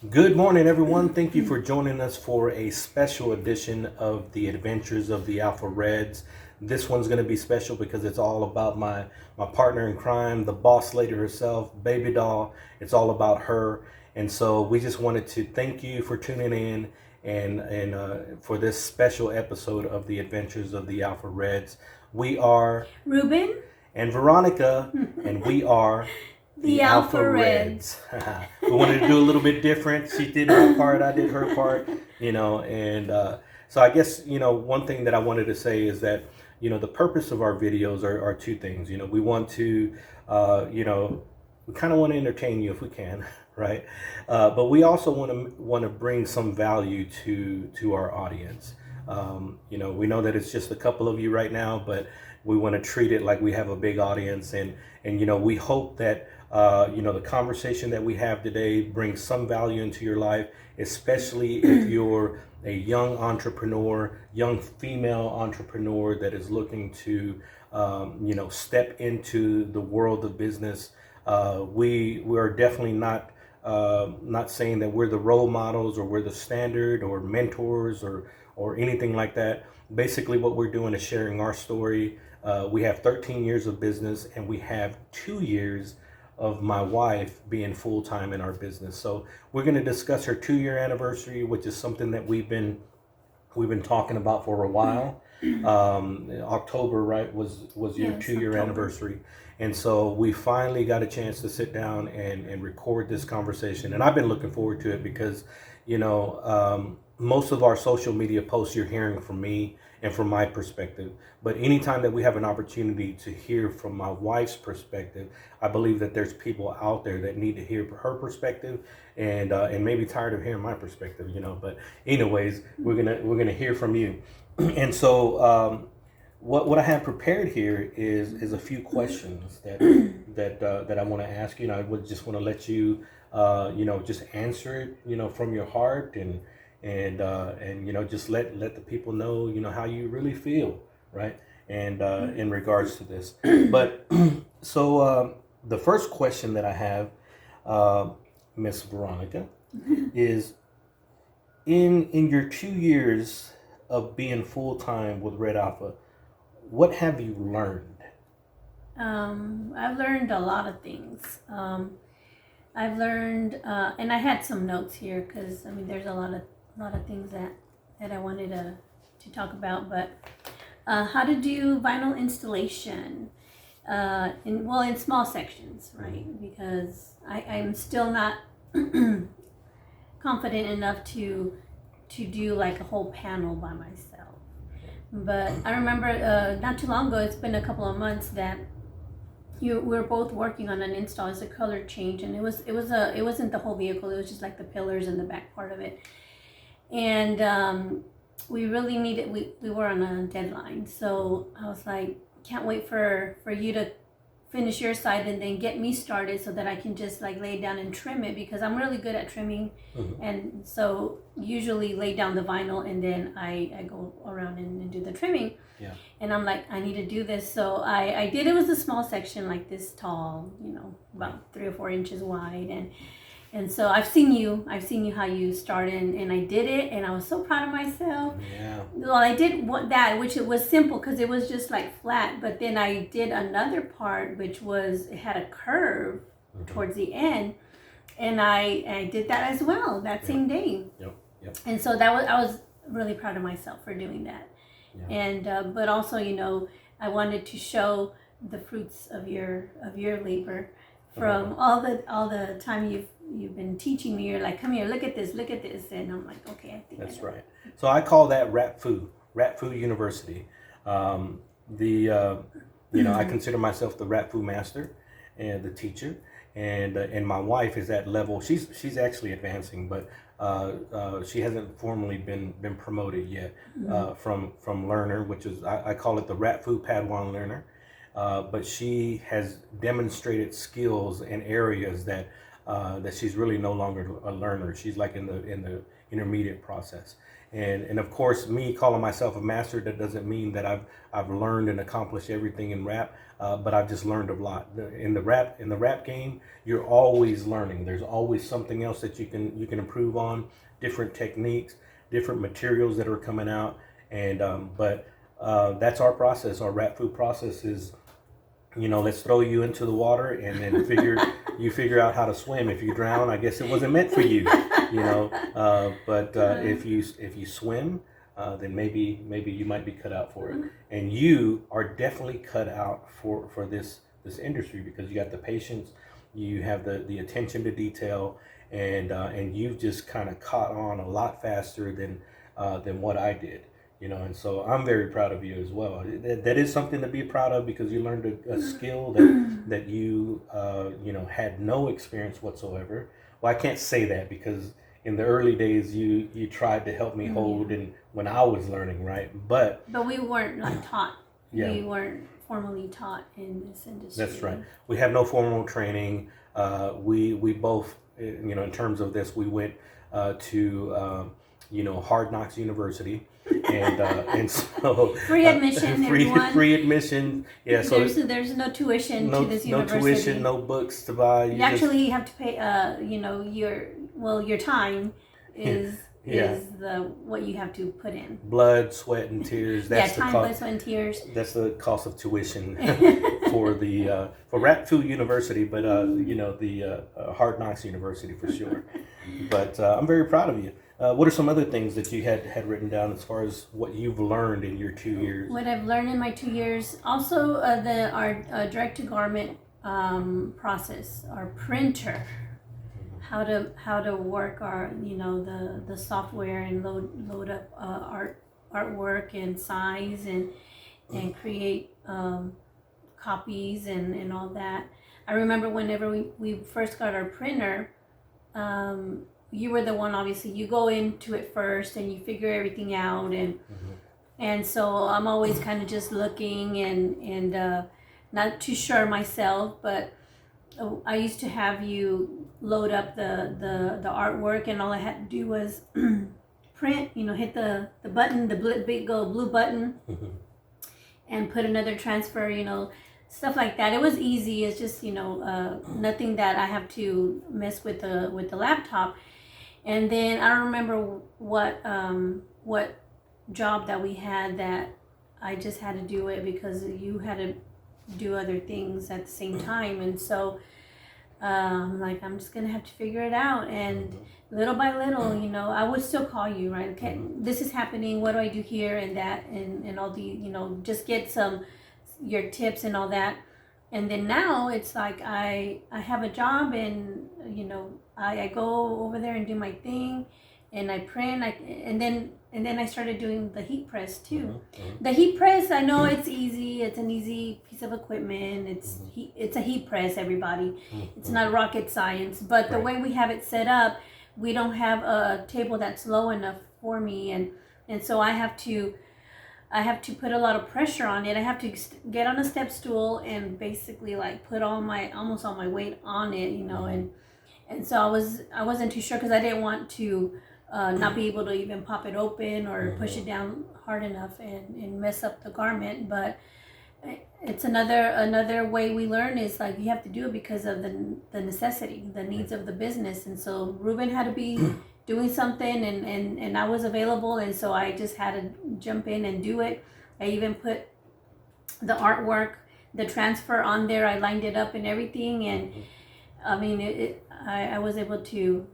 Good morning, everyone. Thank you for joining us for a special edition of the Adventures of the Alpha Reds. This one's going to be special because it's all about my partner in crime, the boss lady herself, Baby Doll. It's all about her, and so we just wanted to thank you for tuning in and for this special episode of the Adventures of the Alpha Reds. We are Ruben and Veronica, and we are the Alpha Reds. We wanted to do a little bit different. She did her part, I did her part, and so I guess, one thing that I wanted to say is that, the purpose of our videos are two things. We want to, we kind of want to entertain you if we can, right? But we also want to bring some value to our audience. We know that it's just a couple of you right now, but we want to treat it like we have a big audience, and we hope that the conversation that we have today brings some value into your life, especially if you're a young entrepreneur, young female entrepreneur that is looking to, step into the world of business. We are definitely not saying that we're the role models or we're the standard or mentors or anything like that. Basically, what we're doing is sharing our story. We have 13 years of business, and we have 2 years of my wife being full-time in our business. So we're going to discuss her 2-year anniversary, which is something that we've been talking about for a while. October, right, was your 2-year anniversary. And so we finally got a chance to sit down and record this conversation. And I've been looking forward to it because, most of our social media posts you're hearing from me and from my perspective. But anytime that we have an opportunity to hear from my wife's perspective, I believe that there's people out there that need to hear her perspective and maybe tired of hearing my perspective, But anyways, we're gonna hear from you. And so what I have prepared here is a few questions that I want to ask you. And I would just want to let you just answer it, from your heart and just let the people know how you really feel, right? And in regards to this, but so the first question that I have, Miss Veronica, is in your 2 years of being full time with Red Alpha, what have you learned? I've learned a lot of things. I've learned, and I had some notes here because there's a lot of things that I wanted to talk about. But how to do vinyl installation in small sections, right? Because I'm still not confident enough to do like a whole panel by myself. But I remember not too long ago, it's been a couple of months that we were both working on an install. It's a color change, and it wasn't the whole vehicle. It was just like the pillars and the back part of it. And we really needed. We were on a deadline, so I was like, can't wait for you to finish your side and then get me started so that I can just like lay down and trim it, because I'm really good at trimming. And so usually lay down the vinyl and then I go around and do the trimming. Yeah. And I'm like, I need to do this. So I did. It was a small section, like this tall, about 3 or 4 inches wide. And so I've seen you how you started, and I did it, and I was so proud of myself. Yeah. Well, I did that, which it was simple because it was just like flat, but then I did another part, which was, it had a curve towards the end, and I did that as well that same day. Yep. And so I was really proud of myself for doing that. Yeah. And but also, I wanted to show the fruits of your labor from all the time you've been teaching me. You're like, come here, look at this, and I'm like, okay, I think that's right. So I call that Rap Food University. I consider myself the Rap Food master and the teacher, and my wife is at level. She's actually advancing, but she hasn't formally been promoted yet from learner, which is I call it the Rap Food Padawan learner. But she has demonstrated skills in areas that she's really no longer a learner. She's like in the intermediate process. And of course, me calling myself a master, that doesn't mean that I've learned and accomplished everything in rap. but I've just learned a lot. In the rap game, you're always learning. There's always something else that you can improve on, different techniques, different materials that are coming out, and but that's our process. Our rap food process is, let's throw you into the water and then figure out how to swim. If you drown, I guess it wasn't meant for you, But if you swim, then maybe you might be cut out for it. And you are definitely cut out for this industry, because you got the patience, you have the attention to detail, and you've just kind of caught on a lot faster than what I did. And so I'm very proud of you as well. That is something to be proud of, because you learned a skill that you had no experience whatsoever. Well, I can't say that, because in the early days you tried to help me hold, and when I was learning, right? But we weren't taught. Yeah. We weren't formally taught in this industry. That's right. We have no formal training. We both, in terms of this, we went to Hard Knocks University. And so free admission, everyone. Free admission. Yeah. So there's no tuition to this university. No tuition, no books to buy. You actually have to pay. Your time is what you have to put in. Blood, sweat, and tears. That's time, blood, sweat, and tears. That's the cost of tuition for Rap Food University, but the Hard Knocks University for sure. But I'm very proud of you. What are some other things that you had written down as far as what you've learned in your 2 years? What I've learned in my 2 years, also our direct to garment process, our printer, how to work our the software and load up artwork and size and create copies and all that. I remember whenever we first got our printer. You were the one, obviously, you go into it first and you figure everything out, and so I'm always kind of just looking and not too sure myself, but I used to have you load up the artwork, and all I had to do was print, hit the button, the big old blue button, and put another transfer, stuff like that. It was easy. It's just nothing that I have to mess with the laptop. And then I don't remember what job that we had that I just had to do it because you had to do other things at the same time. And so I'm just gonna have to figure it out. And little by little, I would still call you, right? Okay, this is happening. What do I do here and that and all the just get your tips and all that. And then now it's like I have a job, and I go over there and do my thing, and I print. And then I started doing the heat press too. The heat press, I know it's easy. It's an easy piece of equipment. It's a heat press, everybody. It's not rocket science, but the way we have it set up, we don't have a table that's low enough for me, and so I have to put a lot of pressure on it. I have to get on a step stool and basically put almost all my weight on it, and so I wasn't too sure because I didn't want to not be able to even pop it open or push it down hard enough and mess up the garment. But it's another way we learn is you have to do it because of the necessity, the needs of the business. And so Ruben had to be doing something, and I was available, and so I just had to jump in and do it. I even put the artwork, the transfer on there. I lined it up and everything, and I mean I was able to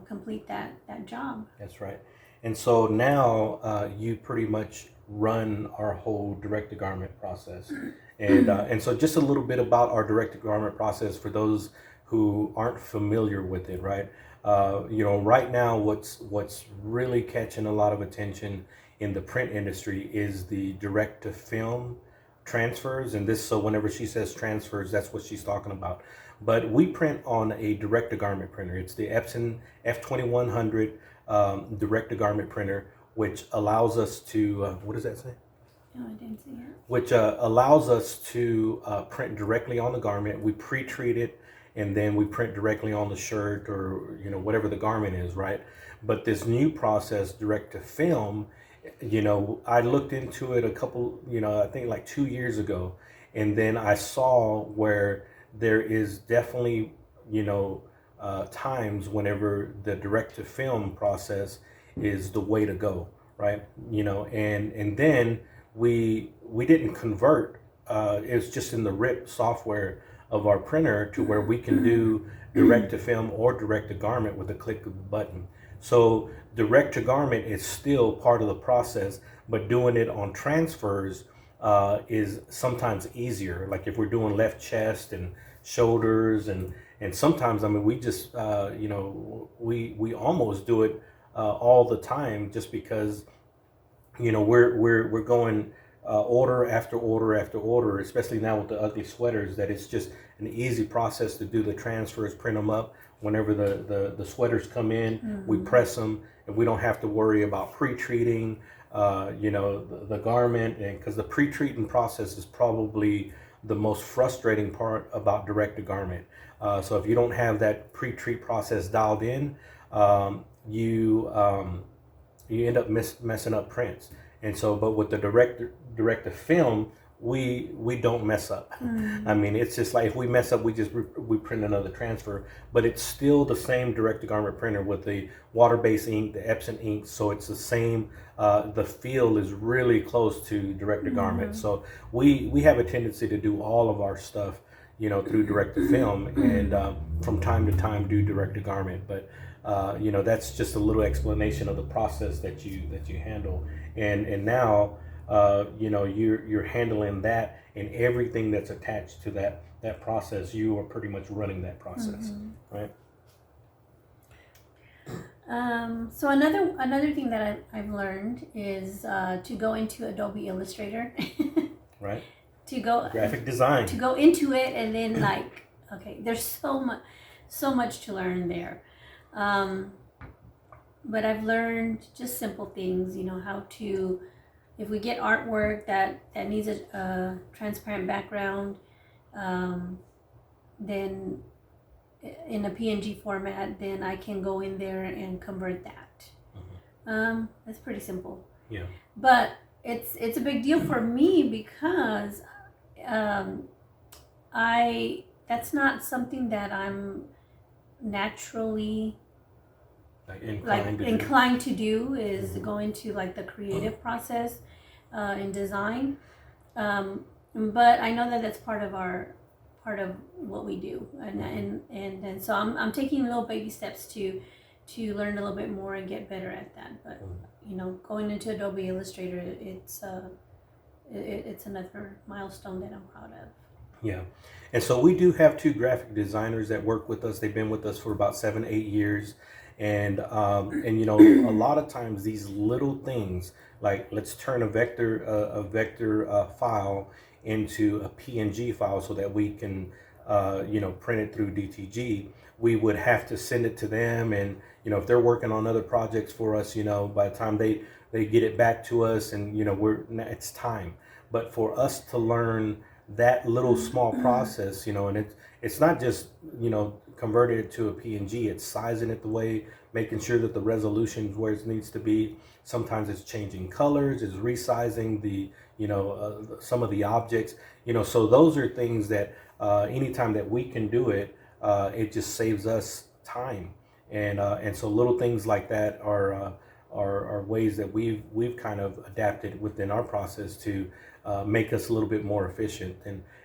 complete that job. That's right. And so now you pretty much run our whole direct to garment process, and so just a little bit about our direct to garment process for those who aren't familiar with it, right? Right now, what's really catching a lot of attention in the print industry is the direct to film transfers, and so whenever she says transfers, that's what she's talking about. But we print on a direct to garment printer. It's the Epson F2100 direct to garment printer, which allows us to what does that say? No, I didn't see it. Which allows us to print directly on the garment. We pre-treat it, and then we print directly on the shirt or whatever the garment is, right? But this new process, direct to film, I looked into it a couple, I think 2 years ago, and then I saw where there is definitely, you know, times whenever the direct to film process is the way to go, right? You know, and then we didn't convert. It's just in the RIP software of our printer to where we can do direct to film or direct to garment with a click of the button. So direct to garment is still part of the process, but doing it on transfers is sometimes easier. Like if we're doing left chest and shoulders, and sometimes, I mean, we just you know, we almost do it all the time, just because, you know, we're going order after order after order, especially now with the ugly sweaters, that it's just an easy process to do the transfers, print them up. Whenever the sweaters come in, we press them, and we don't have to worry about pre-treating, you know, the garment. And because the pre-treating process is probably the most frustrating part about direct to garment. So if you don't have that pre-treat process dialed in, you end up messing up prints. And so, but with the direct to film, we don't mess up. I mean, it's just like if we mess up, we print another transfer, but it's still the same direct to garment printer with the water-based ink, the Epson ink. So it's the same. The feel is really close to direct to garment. So we have a tendency to do all of our stuff, you know, through direct to film, and from time to time do direct to garment. But you know, that's just a little explanation of the process that you handle. And now, you know, you're handling that and everything that's attached to that process. You are pretty much running that process, right? So another thing that I've learned is to go into Adobe Illustrator. Right. To go graphic design. To go into it, and then like, okay, there's so much to learn there. But I've learned just simple things, you know, how to, if we get artwork that needs a transparent background, then in a PNG format, then I can go in there and convert that. That's pretty simple. Yeah. But it's a big deal for me because that's not something that I'm naturally inclined to do, is go into like the creative process in design. But I know that that's part of what we do, and so I'm taking little baby steps to learn a little bit more and get better at that. But you know, going into Adobe Illustrator, it's another milestone that I'm proud of. Yeah. And so we do have 2 graphic designers that work with us. They've been with us for about 7-8 years. And you know, a lot of times these little things, like let's turn a vector file into a PNG file so that we can you know, print it through DTG. We would have to send it to them, and you know, if they're working on other projects for us, you know, by the time they get it back to us, and you know, it's time. But for us to learn that little small process, you know, and it's not just, you know, converting it to a PNG, it's sizing it the way, making sure that the resolution is where it needs to be. Sometimes it's changing colors, it's resizing the, you know, some of the objects, you know. So those are things that anytime that we can do it, it just saves us time. And so little things like that are ways that we've kind of adapted within our process to make us a little bit more efficient.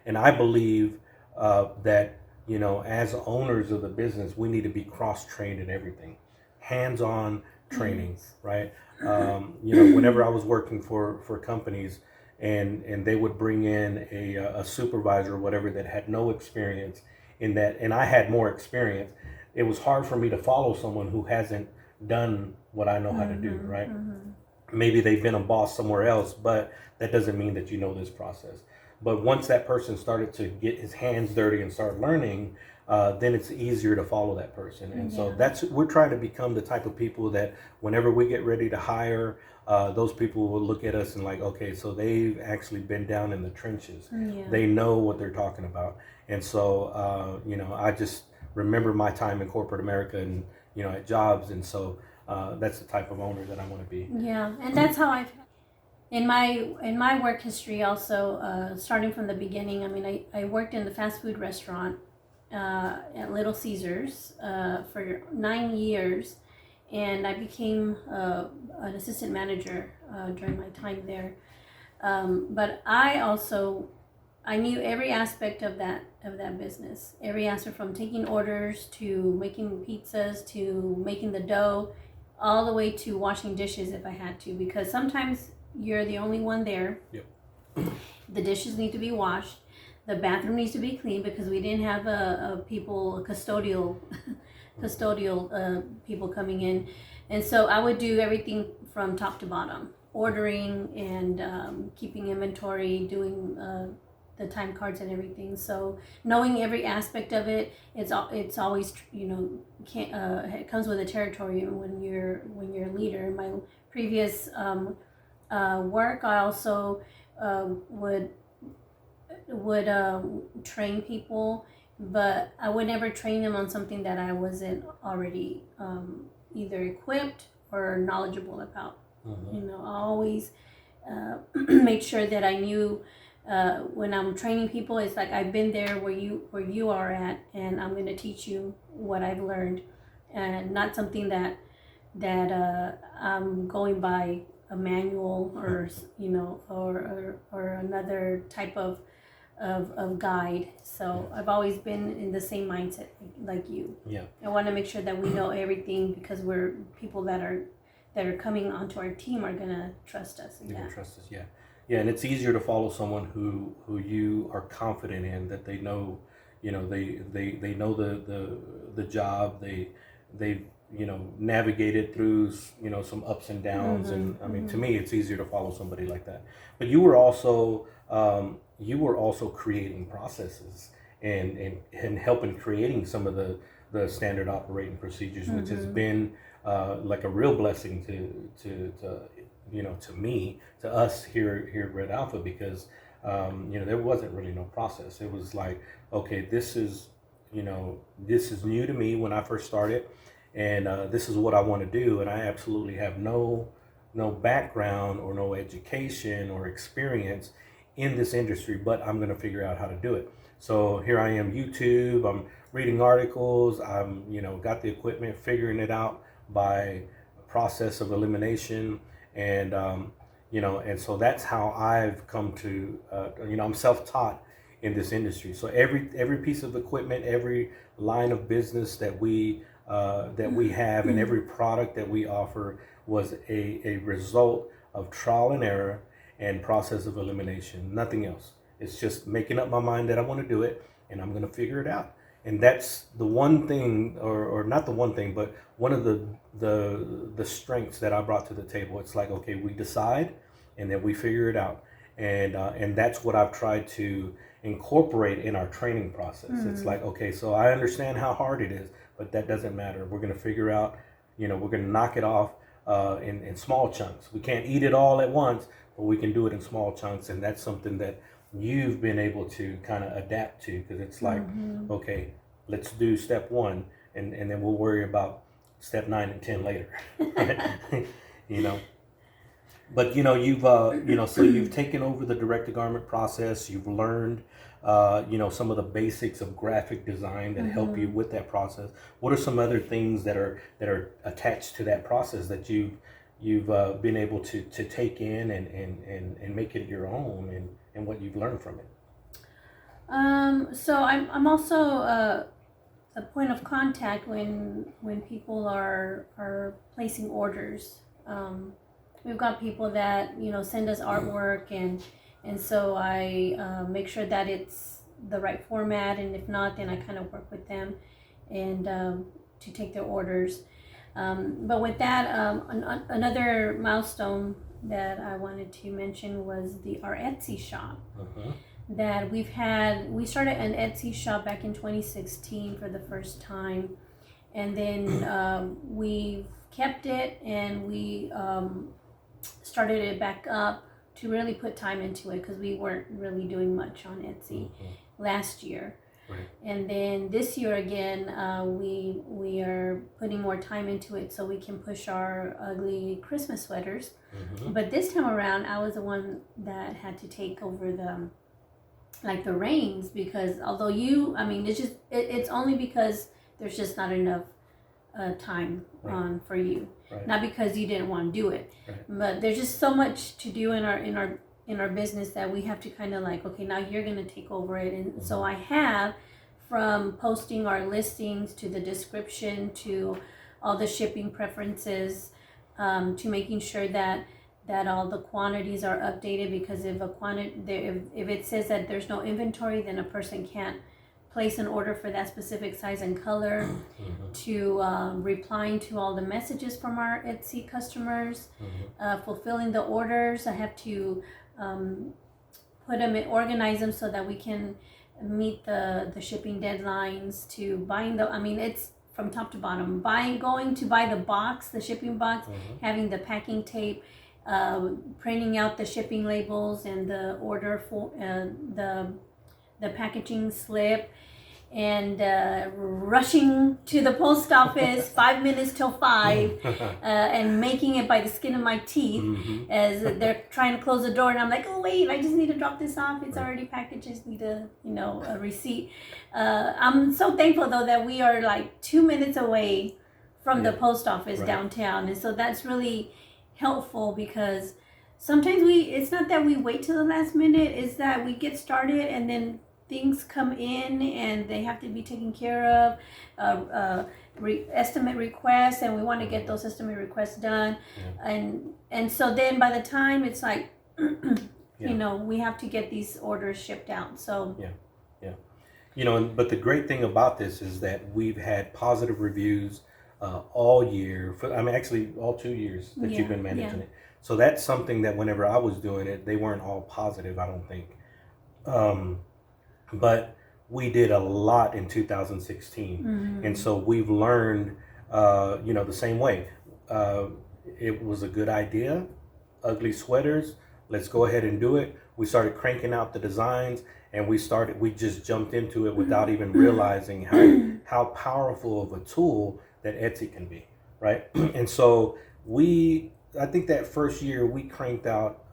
And I believe that, you know, as owners of the business, we need to be cross-trained in everything, hands-on training, right? You know, whenever I was working for companies, and they would bring in a supervisor or whatever that had no experience in that, and I had more experience, it was hard for me to follow someone who hasn't done what I know how to do, right? Maybe they've been a boss somewhere else, but that doesn't mean that you know this process. But once that person started to get his hands dirty and start learning, then it's easier to follow that person. And so we're trying to become the type of people that whenever we get ready to hire, those people will look at us and like, okay, so they've actually been down in the trenches. They know what they're talking about. And so, you know, I just remember my time in corporate America and, you know, at jobs. And so that's the type of owner that I want to be. Yeah, and that's how in my work history also, starting from the beginning, I mean, I worked in the fast food restaurant at Little Caesars for 9 years, and I became an assistant manager during my time there. But I knew every aspect of that business, every aspect, from taking orders to making pizzas to making the dough, all the way to washing dishes if I had to, because sometimes you're the only one there. Yep. The dishes need to be washed. The bathroom needs to be clean because we didn't have custodial people coming in, and so I would do everything from top to bottom, ordering and keeping inventory, doing the time cards and everything. So knowing every aspect of it, it's always, it comes with the territory when you're a leader. In my previous work, I also would train people, but I would never train them on something that I wasn't already either equipped or knowledgeable about. I always made sure that I knew when I'm training people, it's like I've been there where you are at, and I'm going to teach you what I've learned, and not something that I'm going by a manual or or another type of guide. So I've always been in the same mindset like you. Yeah. I want to make sure that we know everything, because we're people that are coming onto our team are gonna trust us. They can trust us, yeah. Yeah, and it's easier to follow someone who you are confident in, that they know, they know the job, they've navigated through some ups and downs, and I mean, to me, it's easier to follow somebody like that. But you were also creating processes and helping creating some of the standard operating procedures, which has been like a real blessing to me, to us here at Red Alpha, because there wasn't really no process. It was like, okay, this is new to me when I first started, and this is what I want to do, and I absolutely have no background or no education or experience in this industry, but I'm going to figure out how to do it. So here I am, YouTube, I'm reading articles, I'm got the equipment, figuring it out by process of elimination, and and so that's how I've come to I'm self-taught in this industry. So every piece of equipment, every line of business that we have, and every product that we offer was a result of trial and error and process of elimination. Nothing else. It's just making up my mind that I want to do it, and I'm going to figure it out. And that's the one thing, or not the one thing, but one of the strengths that I brought to the table. It's like, okay, we decide, and then we figure it out, and that's what I've tried to incorporate in our training process. It's like, okay, so I understand how hard it is, but that doesn't matter. We're going to figure out, we're going to knock it off in small chunks. We can't eat it all at once, but we can do it in small chunks, and that's something that you've been able to kind of adapt to, because it's like, okay, let's do step 1, and then we'll worry about step 9 and 10 later. But you've so you've taken over the direct-to-garment process. You've learned some of the basics of graphic design that help you with that process. What are some other things that are attached to that process that you've been able to take in and make it your own, and what you've learned from it? So I'm also a point of contact when people are placing orders. We've got people that send us artwork, and so I make sure that it's the right format, and if not, then I kind of work with them and to take their orders. But with that, another milestone that I wanted to mention was our Etsy shop. That we started an Etsy shop back in 2016 for the first time, and then we've kept it, and we started it back up to really put time into it, because we weren't really doing much on Etsy last year. Right. And then this year again, we are putting more time into it so we can push our ugly Christmas sweaters. Mm-hmm. But this time around, I was the one that had to take over the reins, because although it's only because there's just not enough time for you, not because you didn't want to do it, but there's just so much to do in our business that we have to kind of like, okay, now you're going to take over it. And so I have, from posting our listings to the description to all the shipping preferences, to making sure that all the quantities are updated, because if it says that there's no inventory, then a person can't place an order for that specific size and color, to replying to all the messages from our Etsy customers, fulfilling the orders. I have to put them in, organize them so that we can meet the shipping deadlines, to buying it's from top to bottom, going to buy the box, the shipping box, having the packing tape, printing out the shipping labels and the order for the packaging slip, and rushing to the post office 5 minutes till 5, and making it by the skin of my teeth, as they're trying to close the door, and I'm like, oh wait, I just need to drop this off, it's already packaged, just need a receipt. I'm so thankful though that we are like 2 minutes away from the post office downtown, and so that's really helpful, because sometimes it's not that we wait till the last minute, it's that we get started and then things come in and they have to be taken care of, estimate requests, and we want to get those estimate requests done, and so then by the time it's like we have to get these orders shipped out. So but the great thing about this is that we've had positive reviews all year, actually all 2 years that you've been managing it. So that's something that whenever I was doing it, they weren't all positive, I don't think. But we did a lot in 2016. And so we've learned, the same way. It was a good idea, ugly sweaters, let's go ahead and do it. We started cranking out the designs, and we just jumped into it without even realizing how powerful of a tool that Etsy can be, right? And so I think that first year we cranked out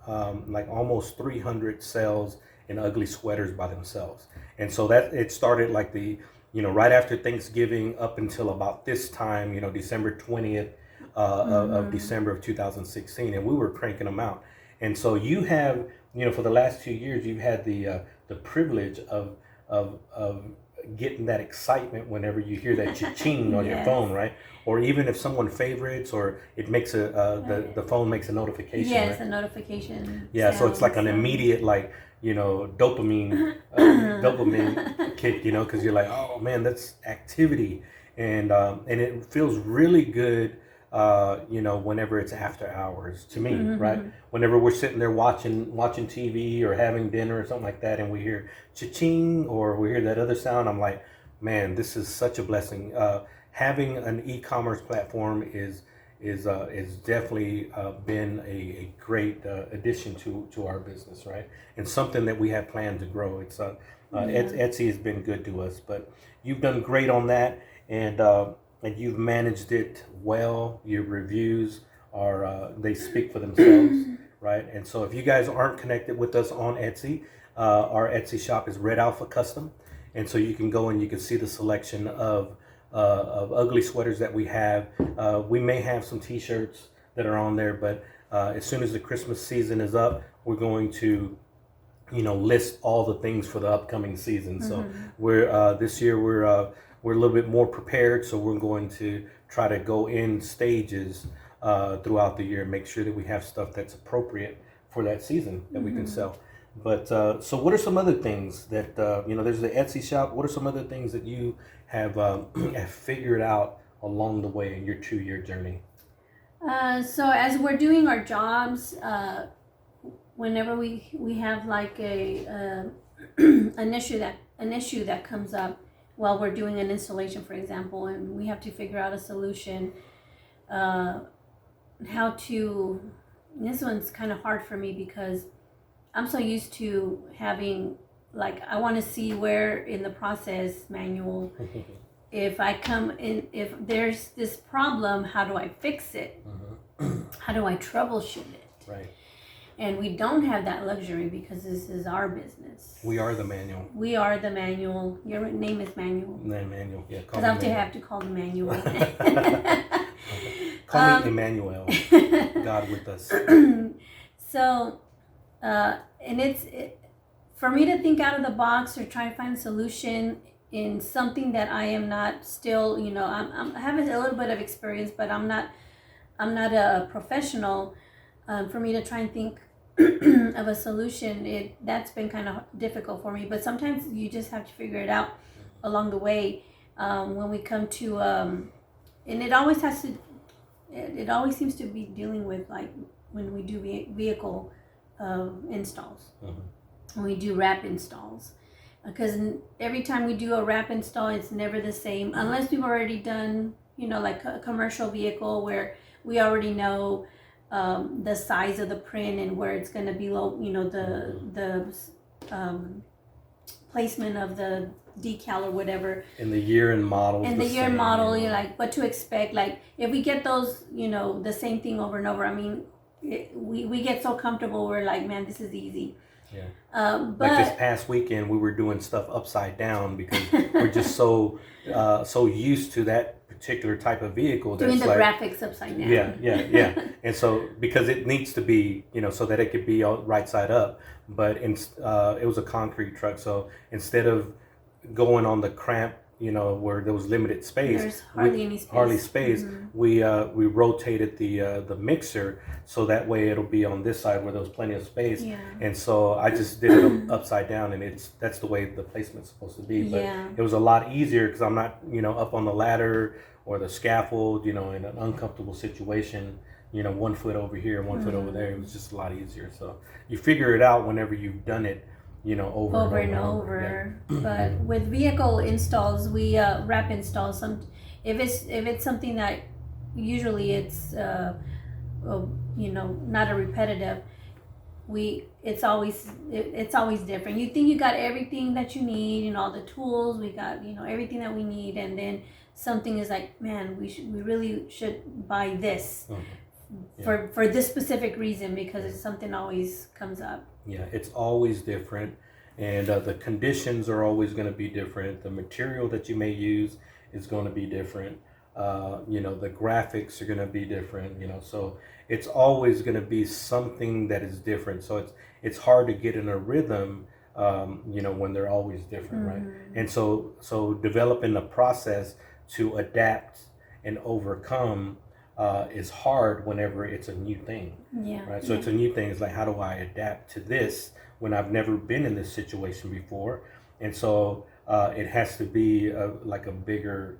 like almost 300 sales in ugly sweaters by themselves. And so that it started like right after Thanksgiving up until about this time, December 20th of December of 2016, and we were cranking them out. And so you have, for the last 2 years, you've had the privilege of getting that excitement whenever you hear that cha-ching on your phone, right? Or even if someone favorites, or it makes the phone makes a notification. Yes, right? a notification. Yeah, so it's like an immediate dopamine kick, because you're like, oh man, that's activity, and it feels really good. Whenever it's after hours, to me, right? Whenever we're sitting there watching TV or having dinner or something like that, and we hear cha-ching or we hear that other sound, I'm like, man, this is such a blessing. Having an e-commerce platform is definitely been a great addition to our business, right? And something that we have planned to grow. It's Etsy has been good to us, but you've done great on that, and you've managed it well. Your reviews they speak for themselves, right? And so if you guys aren't connected with us on Etsy, our Etsy shop is Red Alpha Custom, and so you can go and you can see the selection of ugly sweaters that we have. We may have some t-shirts that are on there, but as soon as the Christmas season is up, we're going to list all the things for the upcoming season. So this year we're a little bit more prepared, so we're going to try to go in stages throughout the year and make sure that we have stuff that's appropriate for that season that we can sell. But so what are some other things that there's the Etsy shop? What are some other things that you have figured out along the way in your 2-year journey? So as we're doing our jobs, whenever we have like an issue that comes up while we're doing an installation, for example, and we have to figure out a solution, this one's kind of hard for me because I'm so used to having, I want to see where in the process manual if I come in, if there's this problem, how do I fix it? How do I troubleshoot it? Right. And we don't have that luxury because this is our business. We are the manual. We are the manual. Your name is Manual. Manual, yeah. Because I'll have to call the manual. Call me Emmanuel. God with us. So, and for me to think out of the box or try to find a solution in something that I am not still, I have a little bit of experience, but I'm not a professional. For me to try and think of a solution, that's been kind of difficult for me. But sometimes you just have to figure it out along the way. When we come to, and it always seems to be dealing with, like, when we do vehicle installs, when we do wrap installs, because every time we do a wrap install, it's never the same unless we've already done, like a commercial vehicle where we already know the size of the print and where it's going to be low, the placement of the decal or whatever. In the year and model. And the year and model, you're like, what to expect. Like, if we get those, the same thing over and over, I mean, we get so comfortable, we're like, man, this is easy. Yeah. But like this past weekend, we were doing stuff upside down because we're just so used to that particular type of vehicle. Doing the graphics upside down. Yeah. And so, because it needs to be, so that it could be all right side up, but it was a concrete truck. So instead of going on the cramp, where there was limited space, there's hardly any space. We rotated the mixer so that way it'll be on this side where there was plenty of space. Yeah. And so I just did it upside down, and that's the way the placement's supposed to be. But it was a lot easier because I'm not up on the ladder or the scaffold, in an uncomfortable situation. 1 foot over here, 1 foot over there. It was just a lot easier. So you figure it out whenever you've done it. Over and over. Yeah. But with vehicle installs, we wrap installs. If it's something that usually it's not a repetitive, it's always different. You think you got everything that you need, all the tools, we got everything that we need, and then something is like, man, we really should buy this. For this specific reason, because something always comes up. Yeah, it's always different, and the conditions are always going to be different. The material that you may use is going to be different. The graphics are going to be different. So it's always going to be something that is different. So it's hard to get in a rhythm, when they're always different, right? And so developing the process to adapt and overcome is hard whenever it's a new thing. Right. So it's a new thing. It's like, how do I adapt to this when I've never been in this situation before? And so it has to be like a bigger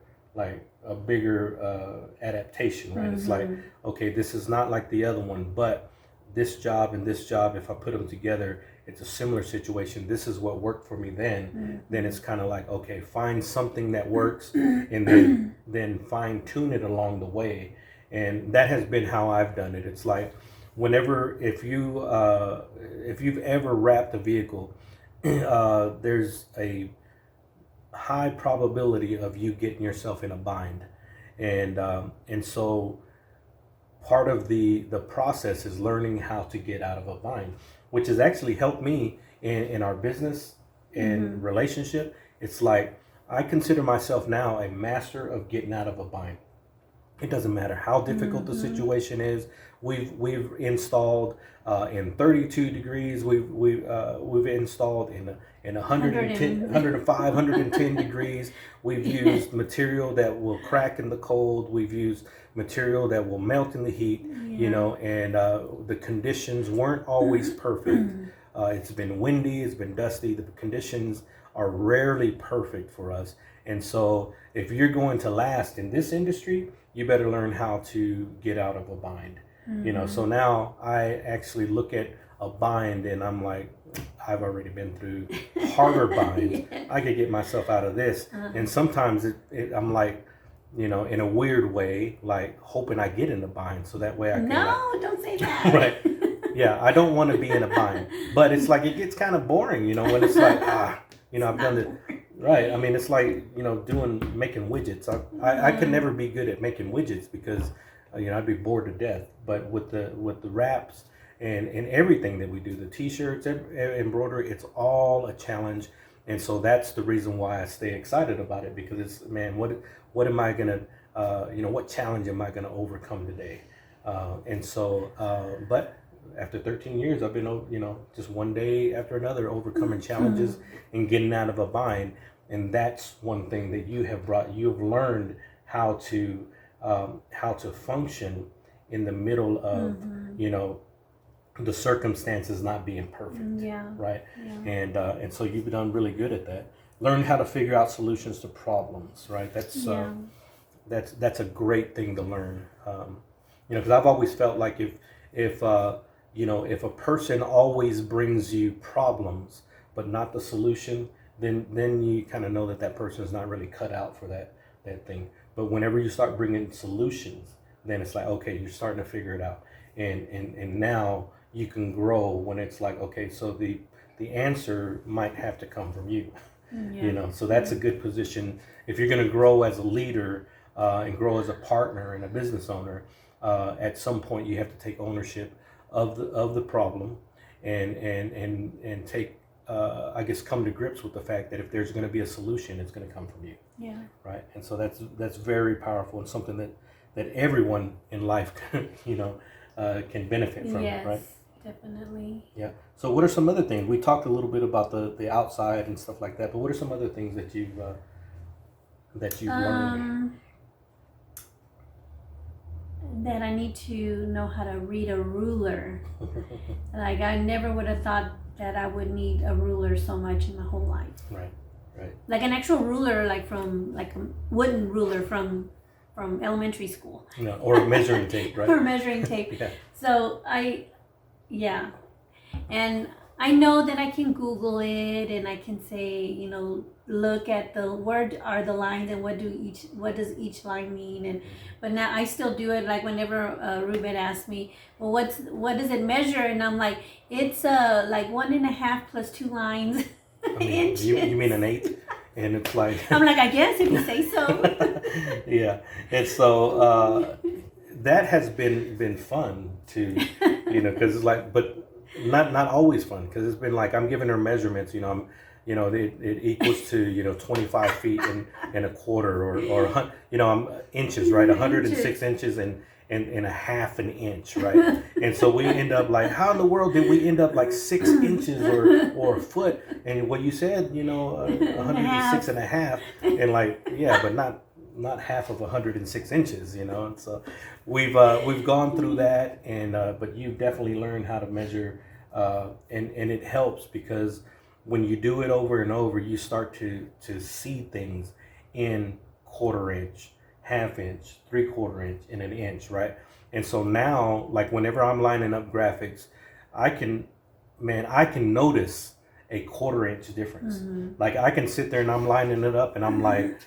adaptation, right? It's like, okay, this is not like the other one, but this job and this job, if I put them together, it's a similar situation. This is what worked for me then. Then it's kind of like, okay, find something that works, and then fine tune it along the way. And that has been how I've done it. It's like, if you've ever wrapped a vehicle, there's a high probability of you getting yourself in a bind, and so part of the process is learning how to get out of a bind, which has actually helped me in our business and relationship. It's like, I consider myself now a master of getting out of a bind. It doesn't matter how difficult the situation is. We've installed in 32 degrees. We've installed in 110, 105, 110 degrees. We've used material that will crack in the cold. We've used material that will melt in the heat. And the conditions weren't always perfect. It's been windy. It's been dusty. The conditions are rarely perfect for us. And so if you're going to last in this industry, you better learn how to get out of a bind. So now I actually look at a bind and I'm like, I've already been through harder binds. I could get myself out of this. And sometimes I'm like, in a weird way, like hoping I get in the bind so that way I can. No, don't say that. Right. Yeah, I don't want to be in a bind. But it's like, it gets kind of boring, when it's like, I've done it. Right. I mean, it's like, making widgets. I could never be good at making widgets because, I'd be bored to death. But with the wraps and everything that we do, the T-shirts, embroidery, it's all a challenge. And so that's the reason why I stay excited about it, because it's, man, what am I gonna, what challenge am I gonna overcome today? But after 13 years, I've been, just one day after another overcoming challenges and getting out of a bind. And that's one thing that you've learned how to function in the middle of, the circumstances not being perfect. Yeah. Right. Yeah. And so you've done really good at that. Learn how to figure out solutions to problems. Right. That's a great thing to learn. Because I've always felt like if a person always brings you problems but not the solution, then you kind of know that person is not really cut out for that thing. But whenever you start bringing solutions, then it's like, okay, you're starting to figure it out, and now you can grow when it's like, okay, so the answer might have to come from you. Yeah. So that's a good position if you're going to grow as a leader and grow as a partner and a business owner. At some point, you have to take ownership of the problem, and take, I guess, come to grips with the fact that if there's going to be a solution, it's going to come from you. Yeah. Right. And so that's very powerful and something that everyone in life, can benefit from. Yes, right. Definitely. Yeah. So what are some other things? We talked a little bit about the outside and stuff like that, but what are some other things that you've learned? That I need to know how to read a ruler. Like, I never would have thought that I would need a ruler so much in my whole life. Right. Like an actual ruler, like a wooden ruler from elementary school. Or measuring tape, right? Or measuring tape. Yeah. So and I know that I can Google it, and I can say, look at where are the lines and what does each line mean, but now I still do it. Like whenever Ruben asks me, well, what does it measure, and I'm like, it's like 1.5 plus 2 lines. Inches. You mean an 8? And it's like I'm like, I guess if you say so. Yeah, and so that has been fun to, because it's like, but not always fun, because it's been like I'm giving her measurements. It equals to 25 feet and a quarter, or I'm inches, right? 106 inches and a half an inch, right? And so we end up like, how in the world did we end up like 6 inches or a foot? And what you said, 106 and a half, and like, yeah, but not half of 106 inches, And so we've gone through that, and but you definitely learned how to measure, and it helps because when you do it over and over, you start to see things in quarter inch, half inch, 3/4 inch, and an inch, right? And so now, like whenever I'm lining up graphics, I can notice a 1/4 inch difference. Mm-hmm. Like I can sit there and I'm lining it up and I'm like,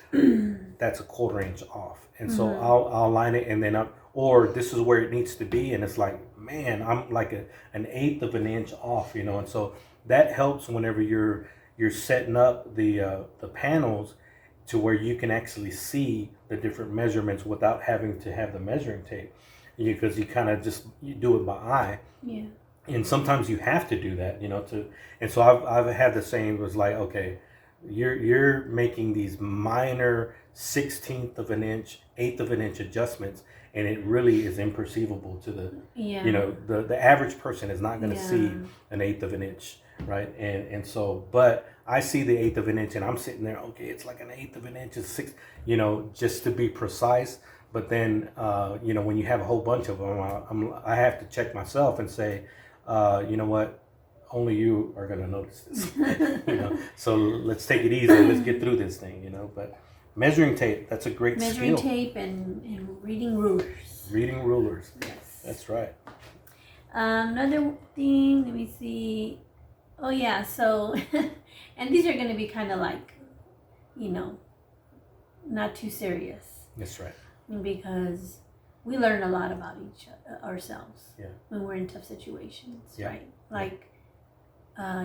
that's a 1/4 inch off. And so I'll line it, and then or this is where it needs to be, and it's like, man, I'm like an 1/8 of an inch off, And so that helps whenever you're setting up the panels to where you can actually see the different measurements without having to have the measuring tape, because you kind of you do it by eye. Yeah. And sometimes you have to do that, and so I've had the same, was like, okay, you're making these minor 1/16 of an inch, 1/8 of an inch adjustments, and it really is imperceivable to the average person is not going to see an 1/8 of an inch, right? And so, but I see the 1/8 of an inch, and I'm sitting there, okay, it's like an 1/8 of an inch is 6, just to be precise. But then, when you have a whole bunch of them, I have to check myself and say, you know what? Only you are going to notice this. So let's take it easy. Let's get through this thing. But measuring tape, that's a great skill. Measuring tape and reading rulers. Reading rulers. Yes. That's right. Another thing, let me see. Oh yeah, so, and these are going to be kind of like, not too serious. That's right. Because we learn a lot about ourselves. Yeah. When we're in tough situations, yeah. right? Like,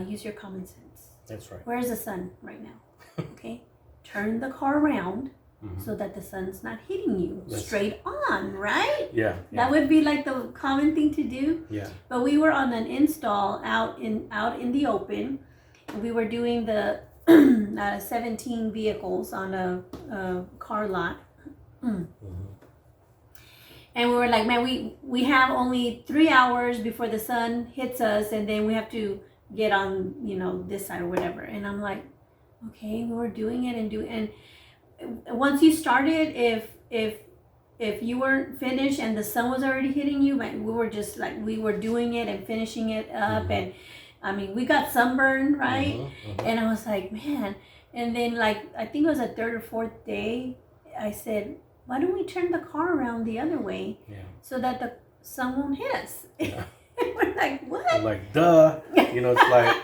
use your common sense. That's right. Where's the sun right now? Okay, turn the car around so that the sun's not hitting you straight on, right? Yeah. That would be like the common thing to do. Yeah. But we were on an install out in the open. We were doing the 17 vehicles on a car lot. And we were like, man, we have only 3 hours before the sun hits us, and then we have to get on, this side or whatever. And I'm like, okay, we were doing it and once you started, if you weren't finished and the sun was already hitting you, we were just like, we were doing it and finishing it up. And I mean, we got sunburned, right? And I was like, man. And then, like, I think it was a third or fourth day, I said, why don't we turn the car around the other way so that the sun won't hit us? Yeah. We're like, what? I'm like, duh. It's like,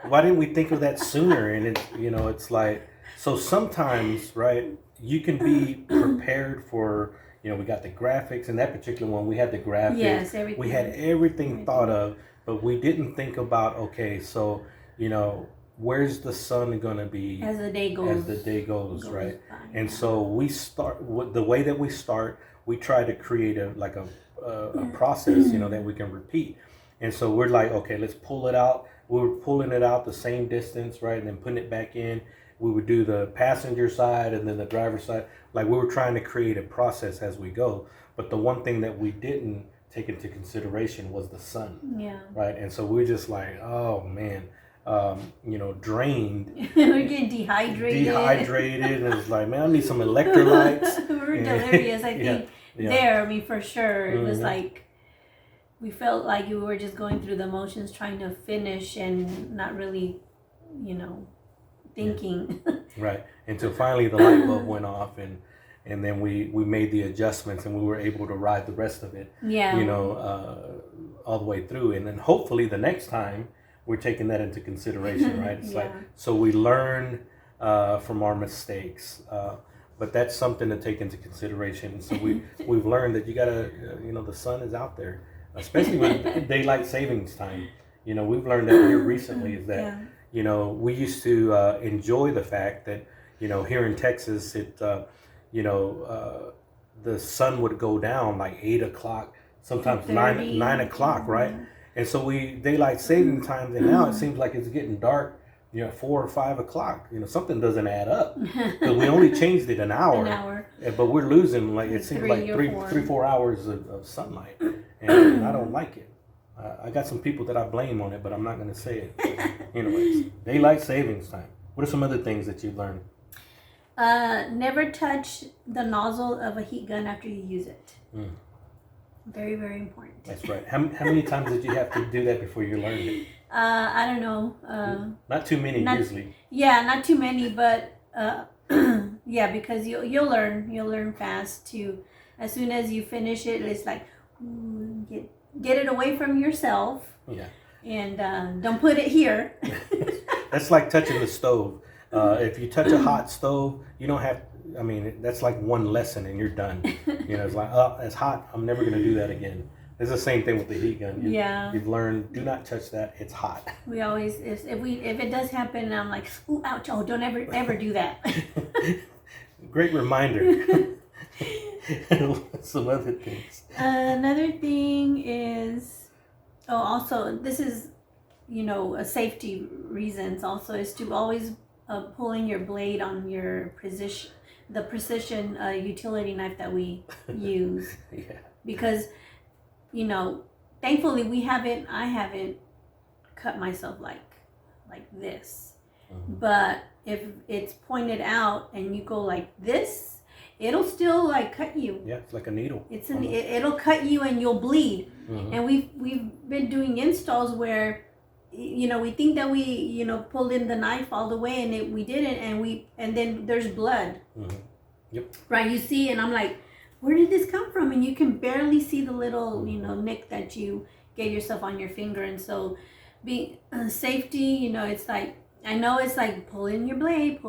why didn't we think of that sooner? And it's like, so sometimes, right, you can be prepared for, we got the graphics. In that particular one, we had the graphics. Yes, everything. We had everything thought of, but we didn't think about, okay, so, where's the sun going to be as the day goes, right? By, and so we start, the way that we start, we try to create a process, that we can repeat. And so we're like, okay, let's pull it out. We were pulling it out the same distance, right? And then putting it back in. We would do the passenger side and then the driver's side. Like, we were trying to create a process as we go. But the one thing that we didn't take into consideration was the sun. Yeah. Right. And so we're just like, oh man, drained. We're getting dehydrated. And it's like, man, I need some electrolytes. We were delirious, I think. There, I mean, for sure. It was like, we felt like we were just going through the motions, trying to finish and not really, thinking. Right. Until finally the light bulb went off, and then we made the adjustments, and we were able to ride the rest of it. Yeah. All the way through, and then hopefully the next time we're taking that into consideration, right? It's like, so we learn from our mistakes, but that's something to take into consideration. So we've learned that you gotta, the sun is out there, especially with daylight savings time. We've learned that here recently is that, we used to enjoy the fact that, here in Texas, the sun would go down like 8 o'clock, sometimes 9 o'clock, right? And so daylight saving time, and now it seems like it's getting dark, 4 or 5 o'clock. Something doesn't add up. Because we only changed it an hour. But we're losing, like, it seems like 3-4 hours of sunlight. And I don't like it. I got some people that I blame on it, but I'm not going to say it. Anyways, daylight savings time. What are some other things that you've learned? Never touch the nozzle of a heat gun after you use it. Very, very important. That's right. How many times did you have to do that before you learned it? I don't know. Not too many, usually. Yeah, not too many, but because you'll learn fast too. As soon as you finish it, it's like, get it away from yourself. Yeah. And don't put it here. That's like touching the stove. If you touch a hot stove, you don't have. I mean, that's like one lesson and you're done. It's like, oh, it's hot. I'm never going to do that again. It's the same thing with the heat gun. You've learned, do not touch that. It's hot. We always, if it does happen, I'm like, ooh, ouch, oh, don't ever do that. Great reminder. Some other things. Another thing is, also, this is, a safety reasons also, is to always pulling your blade on your precision utility knife that we use. Yeah. Because, thankfully I haven't cut myself like this. Mm-hmm. But if it's pointed out and you go like this, it'll still like cut you. Yeah, it's like a needle. It'll cut you and you'll bleed. Mm-hmm. And we've been doing installs where we think that we pulled in the knife all the way and we didn't, and then there's blood. Mm-hmm. Yep. Right, you see, and I'm like, where did this come from? And you can barely see the little nick that you gave yourself on your finger. And so safety, it's like, I know it's like pulling your blade,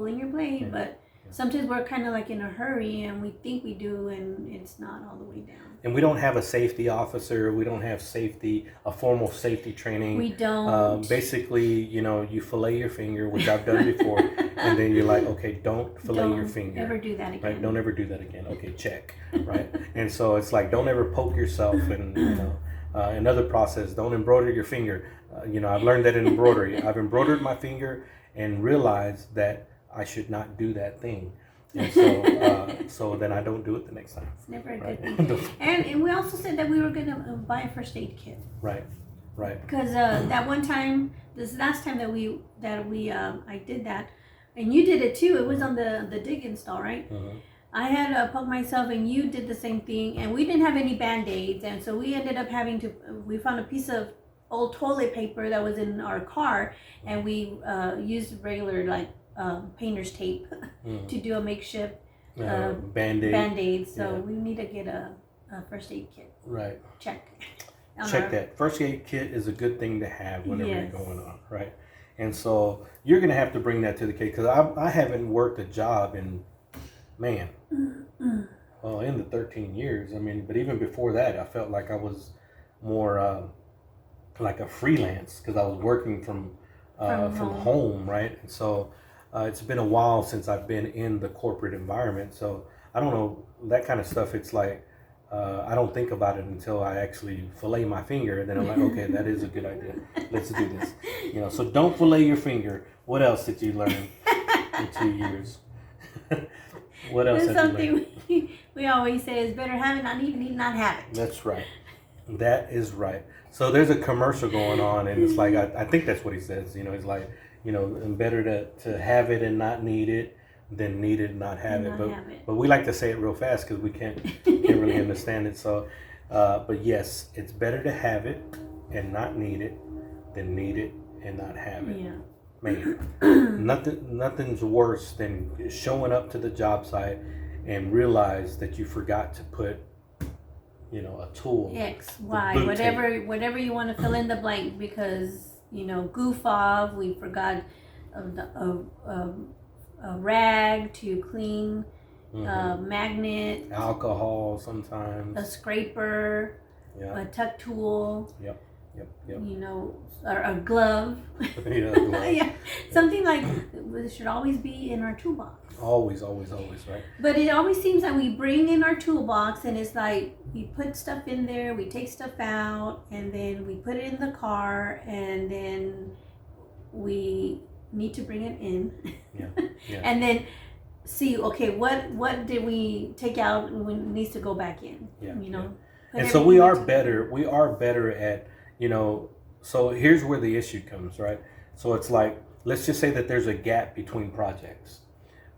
but sometimes we're kind of like in a hurry and we think we do, and it's not all the way down. And we don't have a safety officer. We don't have a formal safety training. We don't. Basically, you fillet your finger, which I've done before, and then you're like, okay, don't fillet your finger. Don't ever do that again. Right? Don't ever do that again. Okay, check. Right? And so it's like, don't ever poke yourself, and another process, don't embroider your finger. I've learned that in embroidery. I've embroidered my finger and realized that I should not do that thing. And so then I don't do it the next time. It's never a good thing. And we also said that we were gonna buy a first aid kit. Right. Because that one time, this last time that I did that, and you did it too. It was on the dig install, right? Mm-hmm. I had poked myself, and you did the same thing. And we didn't have any Band-Aids, and so we ended up having to. We found a piece of old toilet paper that was in our car, and we used regular painter's tape to do a makeshift Band-Aid. So we need to get a first aid kit. Right. Check that. First aid kit is a good thing to have whenever you're going on, right? And so you're going to have to bring that to the kit, because I haven't worked a job in, in the 13 years. I mean, but even before that, I felt like I was more like a freelance, because I was working from home, right? And so it's been a while since I've been in the corporate environment. So I don't know, that kind of stuff, it's like, I don't think about it until I actually fillet my finger, and then I'm like, okay, that is a good idea. Let's do this. So don't fillet your finger. What else did you learn in 2 years? What else? There's something we always say is better have it, not even not have it. That's right. That is right. So there's a commercial going on, and it's like, I think that's what he says. He's like, better to have it and not need it than need it and not have it. But we like to say it real fast because we can't really understand it. So, but yes, it's better to have it and not need it than need it and not have it. Yeah. Man, nothing's worse than showing up to the job site and realize that you forgot to put, a tool. X, Y, whatever you want to fill in the blank, because, goof off, we forgot a rag to clean, magnet, alcohol sometimes, a scraper, a tuck tool. Yep. Or a glove. Yeah, something like it should always be in our toolbox. Always, right? But it always seems that we bring in our toolbox, and it's like we put stuff in there, we take stuff out, and then we put it in the car, and then we need to bring it in. Yeah. And then see, okay, what did we take out and needs to go back in? And so we are better at, so here's where the issue comes, right? So it's like, let's just say that there's a gap between projects.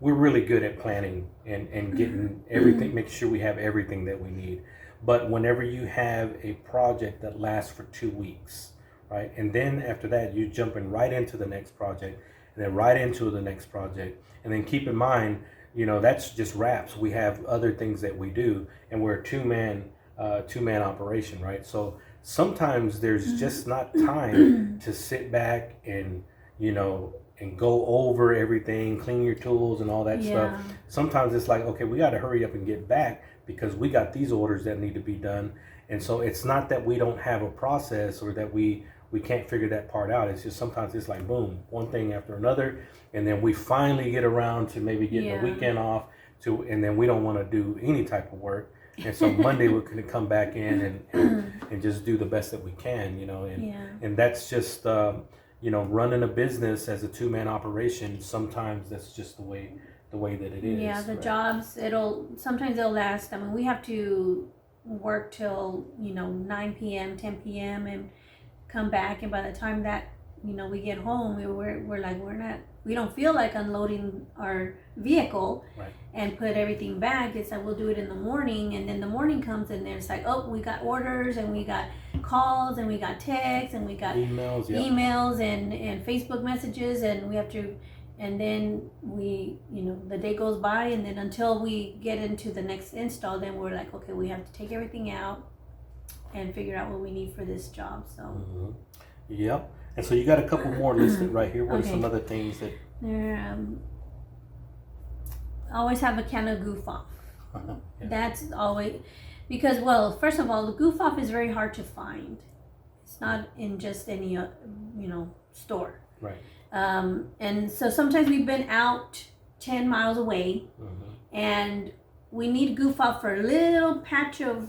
We're really good at planning and getting everything, making sure we have everything that we need. But whenever you have a project that lasts for 2 weeks, right? And then after that, you're jumping right into the next project, and then right into the next project. And then keep in mind, that's just wraps. We have other things that we do, and we're a two-man operation, right? So sometimes there's just not time to sit back and go over everything, clean your tools and all that stuff. Sometimes it's like, okay, we got to hurry up and get back because we got these orders that need to be done. And so it's not that we don't have a process or that we can't figure that part out. It's just sometimes it's like, boom, one thing after another, and then we finally get around to maybe getting the weekend off and then we don't want to do any type of work. And so Monday we're going to come back in and just do the best that we can, and that's just, running a business as a two-man operation. Sometimes that's just the way that it is. Yeah, the jobs, sometimes it'll last. I mean, we have to work till, 9 p.m., 10 p.m. and come back. And by the time that, we get home, we don't feel like unloading our vehicle and put everything back. It's like we'll do it in the morning, and then the morning comes and it's like, oh, we got orders and we got calls and we got texts and we got emails and Facebook messages, and we have to, and then we, the day goes by, and then until we get into the next install, then we're like, okay, we have to take everything out and figure out what we need for this job. So Yep. And so you got a couple more listed right here. What are some other things that... always have a can of goof off. Yeah. That's always, because, well, first of all, the goof off is very hard to find. It's not in just any, store. Right. And so sometimes we've been out 10 miles away, and we need goof off for a little patch of,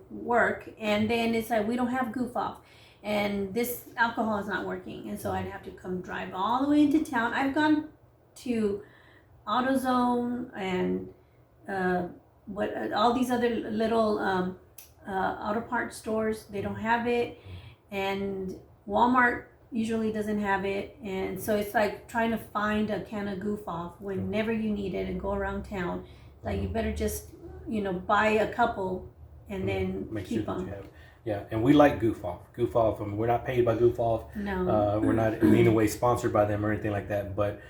work. And then it's like, we don't have goof off. And this alcohol is not working. And so I'd have to come drive all the way into town. I've gone to AutoZone and all these other little auto parts stores. They don't have it. And Walmart usually doesn't have it. And so it's like trying to find a can of goof off whenever you need it and go around town. Like, you better just, buy a couple and then keep them. Yeah, and we like Goof Off. Goof Off, we're not paid by Goof Off. No. We're not in any way sponsored by them or anything like that. But,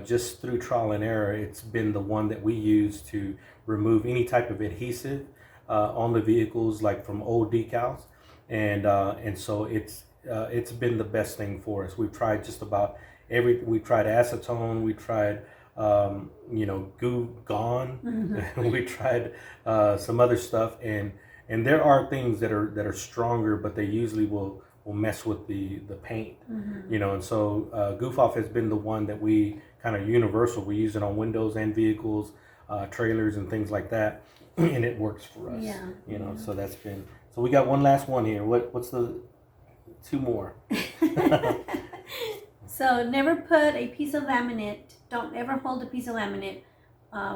just through trial and error, it's been the one that we use to remove any type of adhesive on the vehicles, like from old decals. And so it's been the best thing for us. We've tried just about we tried acetone, we tried Goo Gone, we tried some other stuff, and there are things that are stronger, but they usually will mess with the paint, and so Goof Off has been the one that we kind of universal. We use it on windows and vehicles, trailers and things like that, and it works for us. So that's been. So we got one last one here. What's the two more? So never put a piece of laminate. Don't ever hold a piece of laminate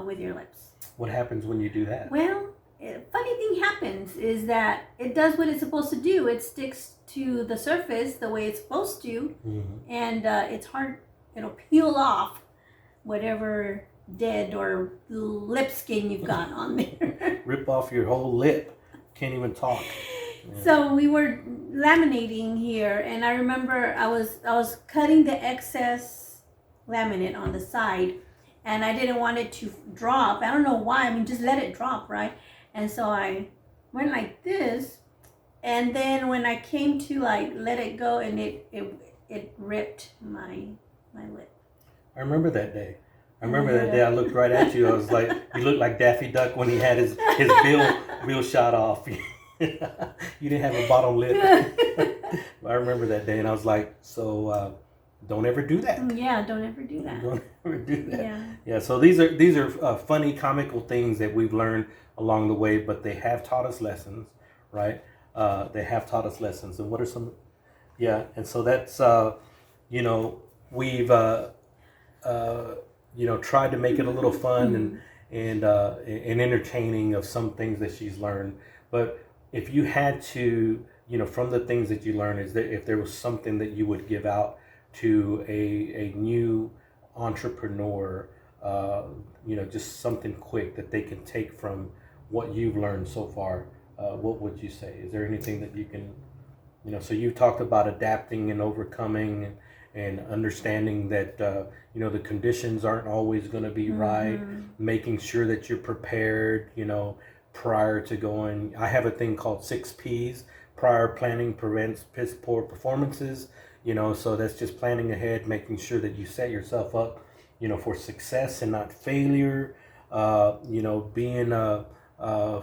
with your lips. What happens when you do that? Well, funny thing happens is that it does what it's supposed to do. It sticks to the surface the way it's supposed to, and it's hard. It'll peel off whatever dead or lip skin you've got on there. Rip off your whole lip. Can't even talk. Yeah. So we were laminating here, and I remember I was cutting the excess laminate on the side, and I didn't want it to drop. I don't know why. I mean, just let it drop, right? And so I went like this, and then when I came to like let it go, and it ripped my lip. I remember that day. I looked right at you. I was like, you looked like Daffy Duck when he had his bill shot off. You didn't have a bottom lip. I remember that day, and I was like, so don't ever do that. Yeah, don't ever do that. Don't ever do that. Yeah. Yeah. So these are funny, comical things that we've learned along the way, but they have taught us lessons, right? They have taught us lessons. And what are some? Yeah. And so that's we've tried to make it a little fun and entertaining of some things that she's learned. But if you had to, from the things that you learned, if there was something that you would give out to a new entrepreneur, just something quick that they can take from what you've learned so far, what would you say? Is there anything that you can, so you talked about adapting and overcoming and understanding that, the conditions aren't always going to be right, making sure that you're prepared, prior to going. I have a thing called 6 P's. Prior planning prevents piss poor performances, so that's just planning ahead, making sure that you set yourself up, for success and not failure, being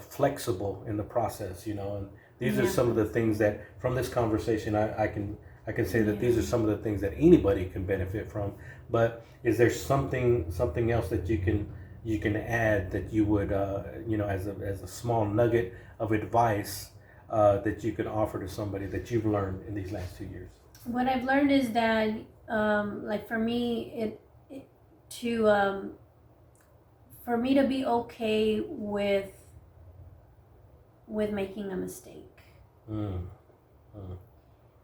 flexible in the process, and these are some of the things that from this conversation I can say that these are some of the things that anybody can benefit from. But is there something else that you can add that you would as a small nugget of advice that you can offer to somebody that you've learned in these last 2 years? What I've learned is that like for me for me to be okay with making a mistake.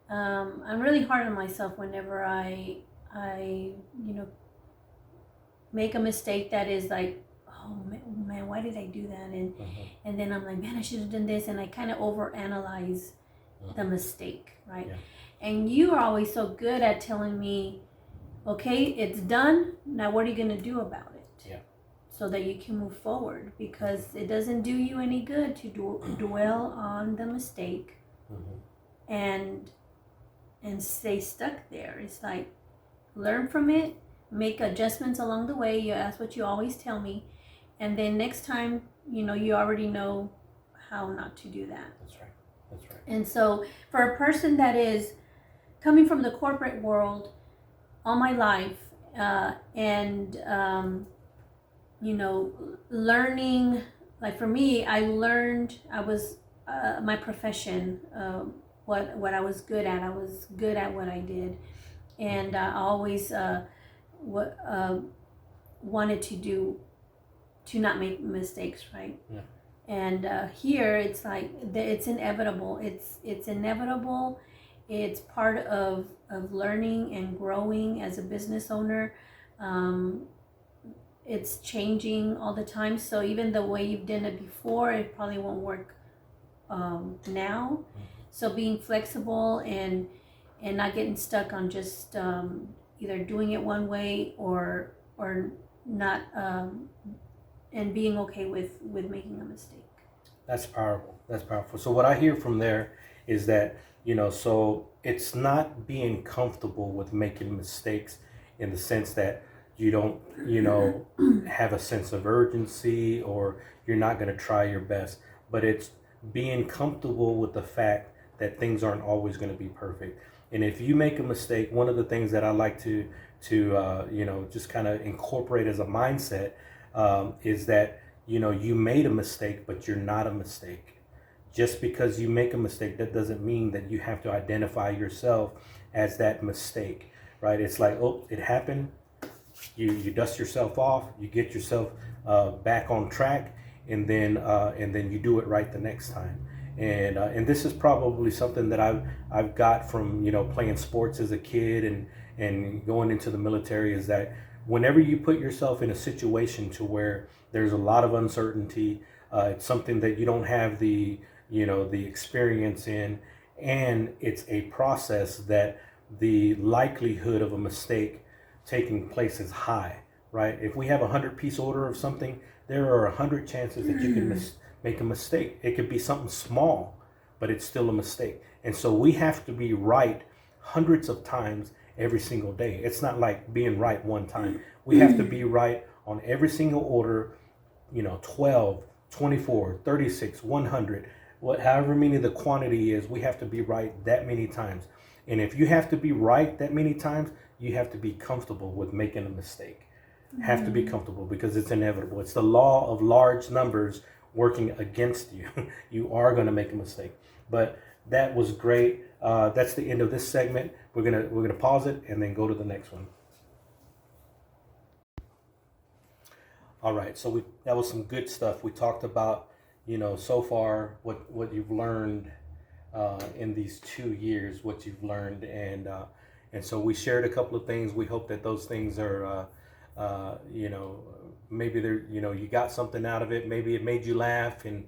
I'm really hard on myself whenever I make a mistake that is like, oh man, why did I do that? And then I'm like, man, I should have done this, and I kind of overanalyze the mistake, right? Yeah. And you are always so good at telling me, okay, it's done. Now what are you gonna do about it? Yeah. So that you can move forward, because it doesn't do you any good to dwell on the mistake and stay stuck there. It's like, learn from it, make adjustments along the way. That's what you always tell me, and then next time, you already know how not to do that. That's right. That's right. And so for a person that is coming from the corporate world all my life, and learning, like for me, I learned, I was my profession, what I was good at. I was good at what I did, and I always wanted to not make mistakes, right? Yeah. And here it's like it's inevitable. It's inevitable. It's part of learning and growing as a business owner. It's changing all the time. So even the way you've done it before, it probably won't work now. So being flexible and not getting stuck on just either doing it one way or not, and being okay with making a mistake. That's powerful. That's powerful. So what I hear from there is that, so it's not being comfortable with making mistakes in the sense that you don't, have a sense of urgency, or you're not going to try your best, but it's being comfortable with the fact that things aren't always going to be perfect. And if you make a mistake, one of the things that I like to just kind of incorporate as a mindset is that, you made a mistake, but you're not a mistake. Just because you make a mistake, that doesn't mean that you have to identify yourself as that mistake, right? It's like, oh, it happened. You dust yourself off, you get yourself back on track, and then you do it right the next time. And this is probably something that I've got from playing sports as a kid and going into the military, is that whenever you put yourself in a situation to where there's a lot of uncertainty, it's something that you don't have the experience in, and it's a process that the likelihood of a mistake taking place is high, right? If we have 100-piece order of something, there are 100 chances that you can make a mistake. It could be something small, but it's still a mistake. And so we have to be right hundreds of times every single day. It's not like being right one time. We have to be right on every single order, 12, 24, 36, 100, however many the quantity is, we have to be right that many times. And if you have to be right that many times, you have to be comfortable with making a mistake. Have to be comfortable, because it's inevitable. It's the law of large numbers working against you. You are going to make a mistake. But that was great. That's the end of this segment. We're gonna pause it and then go to the next one. All right. So that was some good stuff. We talked about so far what you've learned in these 2 years, what you've learned, and so we shared a couple of things. We hope that those things are maybe they're you got something out of it. Maybe it made you laugh and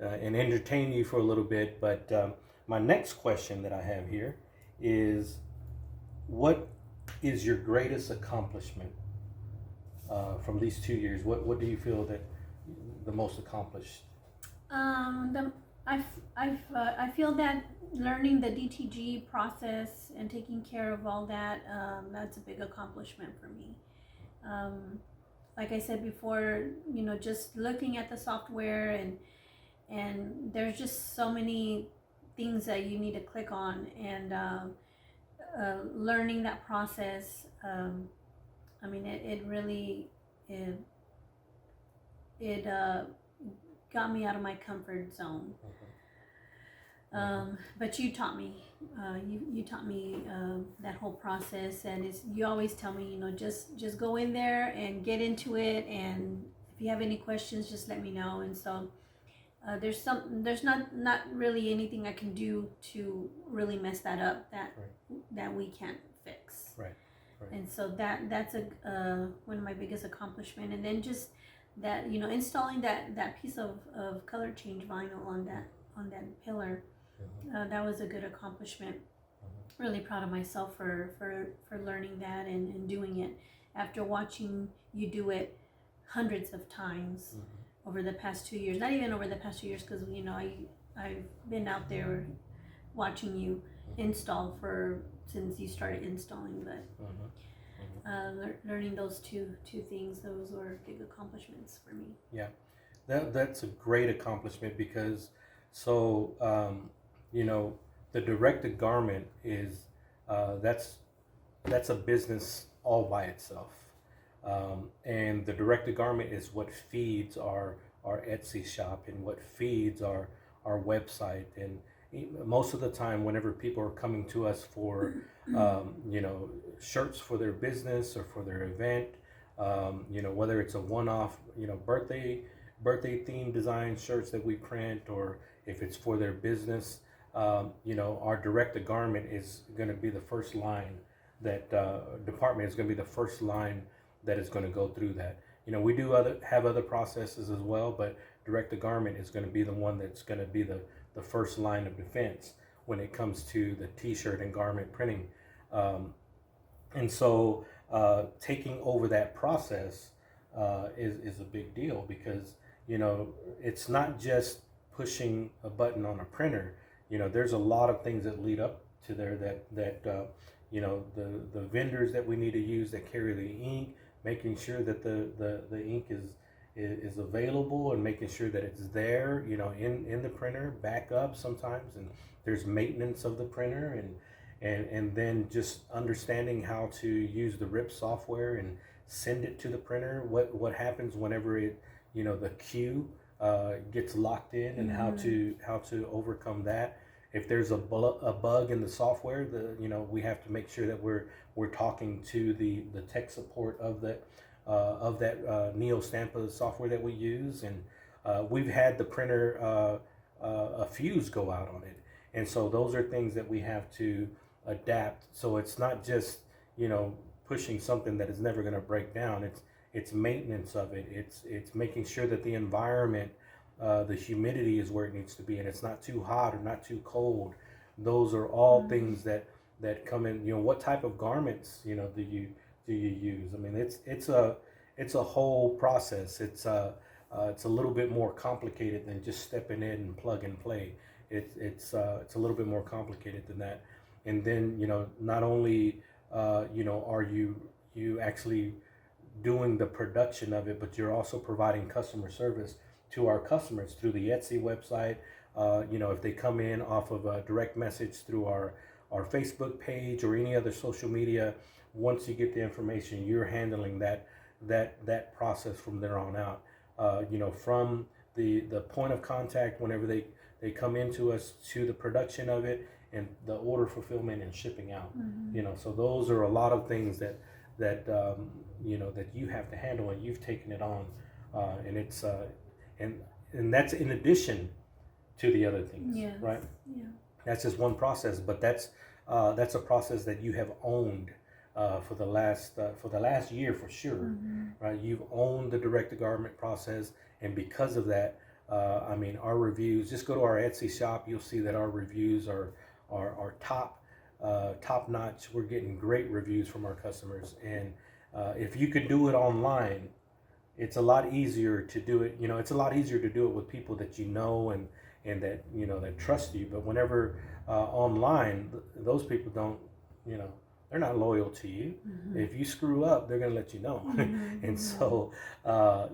entertain you for a little bit. But my next question that I have here is, what is your greatest accomplishment from these 2 years? What do you feel that the most accomplished? I feel that learning the DTG process and taking care of all that, that's a big accomplishment for me. Like I said before, just looking at the software and there's just so many things that you need to click on, and learning that process. It really got me out of my comfort zone. But you taught me, you taught me that whole process, and you always tell me, just go in there and get into it, and if you have any questions, just let me know. And so there's not really anything I can do to really mess that up that we can't fix. Right. And so that's one of my biggest accomplishment. And then just that, installing that piece of color change vinyl on that pillar. That was a good accomplishment. Really proud of myself for learning that and doing it after watching you do it hundreds of times over the past 2 years. Not even over the past 2 years, because I've been out there watching you install since you started installing. But learning those two things. Those were big accomplishments for me. Yeah, that's a great accomplishment because so you know, the direct-to-garment is that's a business all by itself. And the direct-to-garment is what feeds our Etsy shop and what feeds our website. And most of the time, whenever people are coming to us for you know, shirts for their business or for their event, you know, whether it's a one-off, you know, birthday themed design shirts that we print, or if it's for their business, you know, our direct-to-garment is going to be the first line that department is going to be the first line that is going to go through that. You know, we do have other processes as well, but direct-to-garment is going to be the one that's going to be the first line of defense when it comes to the t-shirt and garment printing. And so taking over that process is a big deal because, you know, it's not just pushing a button on a printer. You know, there's a lot of things that lead up to there that you know, the vendors that we need to use that carry the ink, making sure that the ink is available and making sure that it's there, you know, in the printer, backup sometimes, and there's maintenance of the printer, and then just understanding how to use the RIP software and send it to the printer. What happens whenever it, you know, the queue gets locked in, and how to overcome that. If there's a bug in the software, you know, we have to make sure that we're talking to the tech support of that Neo Stampa software that we use. And we've had the printer a fuse go out on it, and so those are things that we have to adapt. So it's not just, you know, pushing something that is never going to break down. It's maintenance of it. It's making sure that the environment, the humidity is where it needs to be, and it's not too hot or not too cold. Those are all things that come in. You know, what type of garments, you know, do you use? I mean, it's a whole process. It's a little bit more complicated than just stepping in and plug and play. It's a little bit more complicated than that. And then, you know, not only you know, are you actually doing the production of it, but you're also providing customer service to our customers through the Etsy website. You know, if they come in off of a direct message through our Facebook page or any other social media, once you get the information, you're handling that process from there on out. You know, from the point of contact whenever they come into us to the production of it and the order fulfillment and shipping out. You know, so those are a lot of things that you know, that you have to handle, and you've taken it on, and it's and that's in addition to the other things. Yes. Right? Yeah. That's just one process, but that's a process that you have owned for the last year for sure. Right? You've owned the direct-to-garment process, and because of that, I mean, our reviews. Just go to our Etsy shop. You'll see that our reviews are top notch. We're getting great reviews from our customers, and if you could do it online, it's a lot easier to do it. You know, it's a lot easier to do it with people that you know and that, you know, that trust you. But whenever online, those people don't, you know, they're not loyal to you. If you screw up, they're gonna let you know. And so,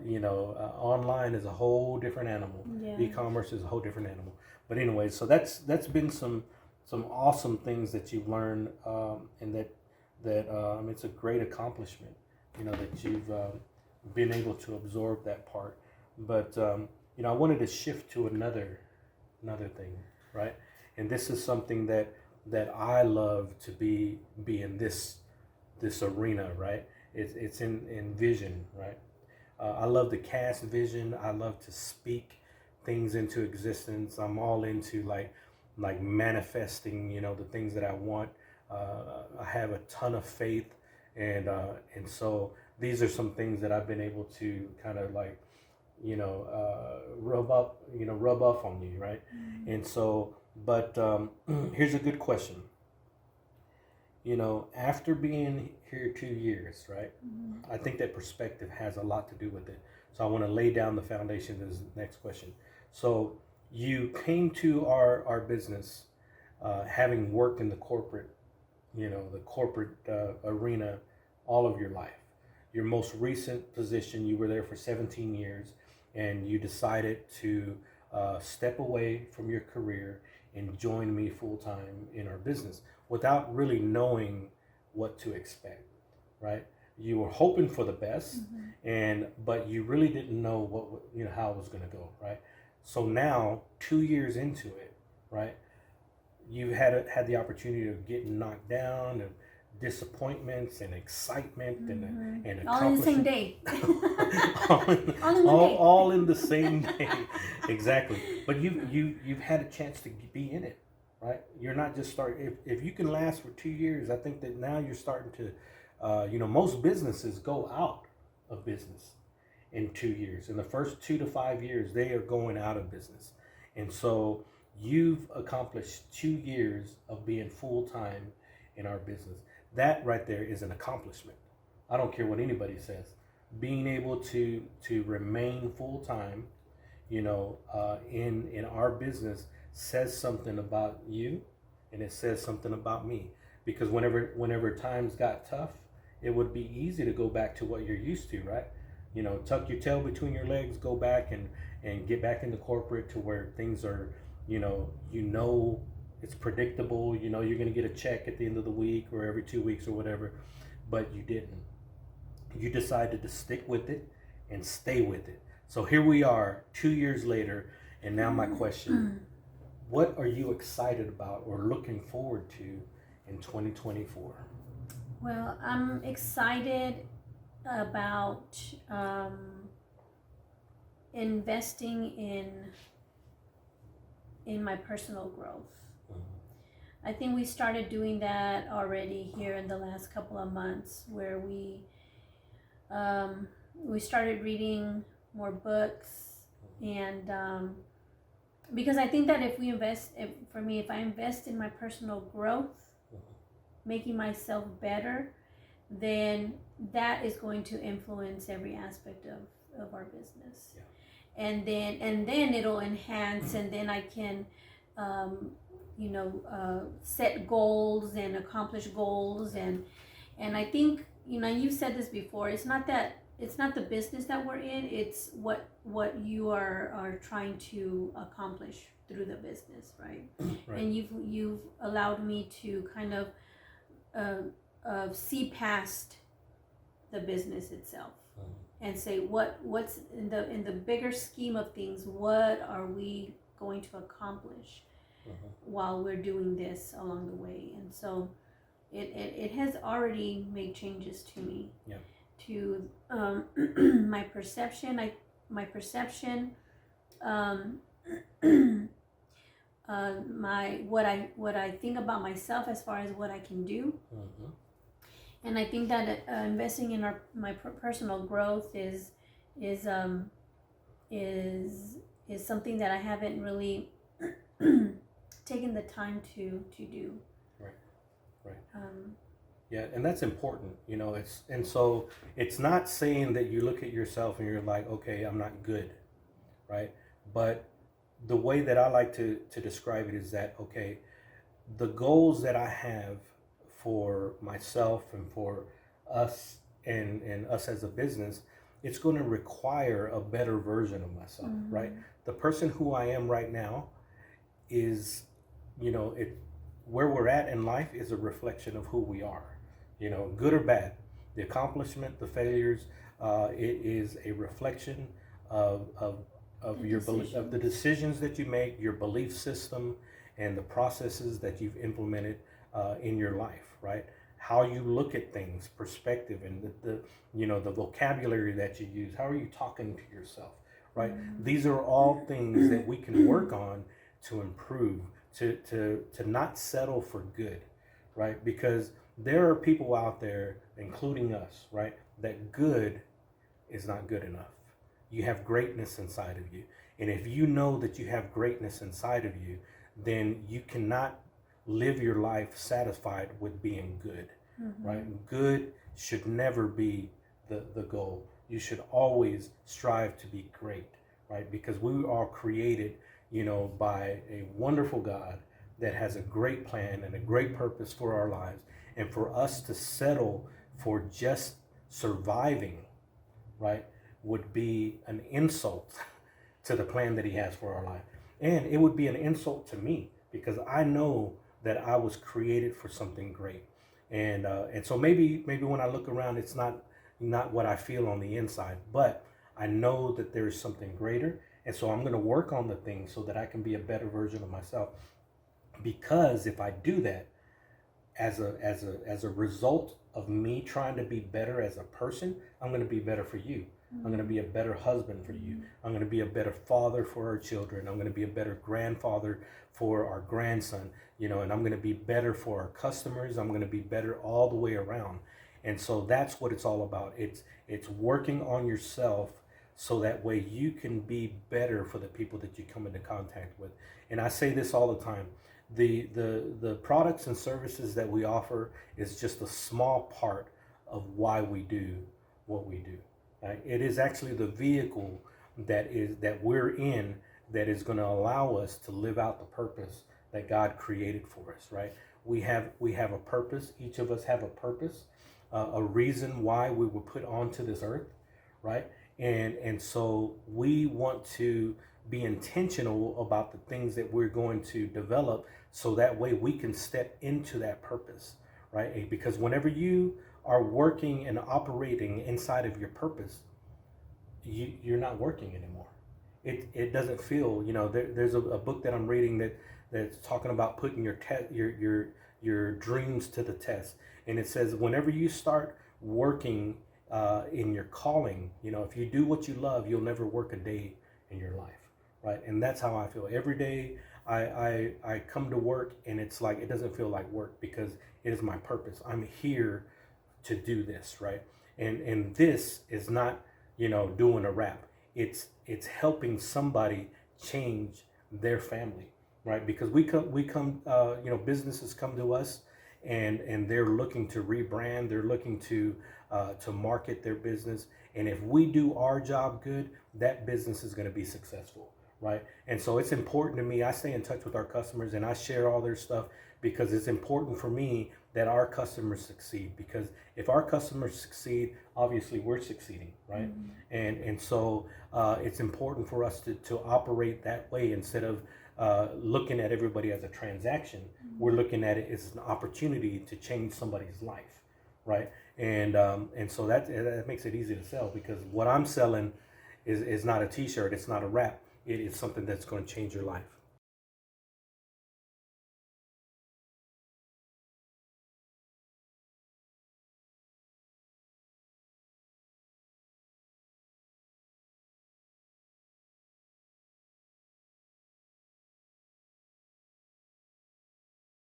you know, online is a whole different animal. Yeah. E-commerce is a whole different animal. But anyway, so that's been some awesome things that you've learned, and that it's a great accomplishment. You know, that you've been able to absorb that part. But you know, I wanted to shift to another thing, right? And this is something that I love to be in this arena, right? It's in vision, right? I love to cast vision. I love to speak things into existence. I'm all into like manifesting, you know, the things that I want. I have a ton of faith, and so these are some things that I've been able to kind of like, you know, rub off on you, right? And so, but here's a good question. You know, after being here 2 years, right? I think that perspective has a lot to do with it. So I want to lay down the foundation of this next question. So you came to our business having worked in the corporate, you know, the corporate arena all of your life. Your most recent position, you were there for 17 years, and you decided to step away from your career and join me full time in our business without really knowing what to expect, right? You were hoping for the best, but you really didn't know how it was going to go, right? So now, 2 years into it, right, you had the opportunity of getting knocked down and disappointments and excitement and all in the same day. all in the same day. Exactly. But you've had a chance to be in it, right? You're not just starting. If you can last for 2 years, I think that now you're starting to, most businesses go out of business in 2 years. In the first 2 to 5 years, they are going out of business. And so you've accomplished 2 years of being full time in our business. That right there is an accomplishment. I don't care what anybody says. Being able to remain full time, in our business says something about you, and it says something about me. Because whenever times got tough, it would be easy to go back to what you're used to, right? Tuck your tail between your legs, go back and get back into corporate to where things are, it's predictable. You're going to get a check at the end of the week or every 2 weeks or whatever, but you didn't. You decided to stick with it and stay with it. So here we are 2 years later, and now my question, what are you excited about or looking forward to in 2024? Well, I'm excited about investing in my personal growth. I think we started doing that already here in the last couple of months, where we started reading more books, and because I think that if I invest in my personal growth, making myself better, then that is going to influence every aspect of our business. Yeah. And then it'll enhance, and then I can set goals and accomplish goals, and I think you've said this before, it's not the business that we're in, it's what you are trying to accomplish through the business, right? And you've allowed me to kind of see past the business itself, and say what's in the bigger scheme of things, what are we going to accomplish while we're doing this along the way. And so it has already made changes to me, to my perception, what I think about myself as far as what I can do. And I think that investing in my personal growth is something that I haven't really taken the time to do. Right. Yeah, and that's important. So it's not saying that you look at yourself and you're like, okay, I'm not good, right? But the way that I like to describe it is that, okay, the goals that I have for myself and for us and us as a business, it's going to require a better version of myself, right? The person who I am right now is, where we're at in life is a reflection of who we are, good or bad. The accomplishment, the failures, it is a reflection of your belief, of the decisions that you make, your belief system, and the processes that you've implemented in your life, right? How you look at things, perspective, and the vocabulary that you use. How are you talking to yourself, right? These are all things that we can work on to improve, to not settle for good, right? Because there are people out there, including us, right, that good is not good enough. You have greatness inside of you. And if you know that you have greatness inside of you, then you cannot live your life satisfied with being good, right? Good should never be the goal. You should always strive to be great, right? Because we are created, by a wonderful God that has a great plan and a great purpose for our lives. And for us to settle for just surviving, right, would be an insult to the plan that he has for our life. And it would be an insult to me because I know that I was created for something great. And so maybe when I look around, it's not what I feel on the inside, but I know that there is something greater. And so I'm going to work on the things so that I can be a better version of myself. Because if I do that, as a result of me trying to be better as a person, I'm going to be better for you. I'm going to be a better husband for you. I'm going to be a better father for our children. I'm going to be a better grandfather for our grandson, and I'm going to be better for our customers. I'm going to be better all the way around. And so that's what it's all about. It's working on yourself so that way you can be better for the people that you come into contact with. And I say this all the time. The products and services that we offer is just a small part of why we do what we do. Right? It is actually the vehicle that we're in that is going to allow us to live out the purpose that God created for us. Right? We have a purpose. Each of us have a purpose, a reason why we were put onto this earth. Right? And so we want to be intentional about the things that we're going to develop so that way we can step into that purpose, right? Because whenever you are working and operating inside of your purpose, you're not working anymore. It doesn't feel, there's a book that I'm reading that's talking about putting your dreams to the test. And it says whenever you start working in your calling, if you do what you love, you'll never work a day in your life. Right. And that's how I feel. Every day I come to work and it's like, it doesn't feel like work because it is my purpose. I'm here to do this. Right. And this is not, doing a rap. It's helping somebody change their family. Right. Because we come, businesses come to us and they're looking to rebrand. They're looking to market their business. And if we do our job good, that business is going to be successful. Right. And so it's important to me. I stay in touch with our customers and I share all their stuff because it's important for me that our customers succeed. Because if our customers succeed, obviously we're succeeding. Right. And so it's important for us to operate that way instead of looking at everybody as a transaction. We're looking at it as an opportunity to change somebody's life. Right. And so that makes it easy to sell because what I'm selling is not a t-shirt. It's not a wrap. It is something that's going to change your life.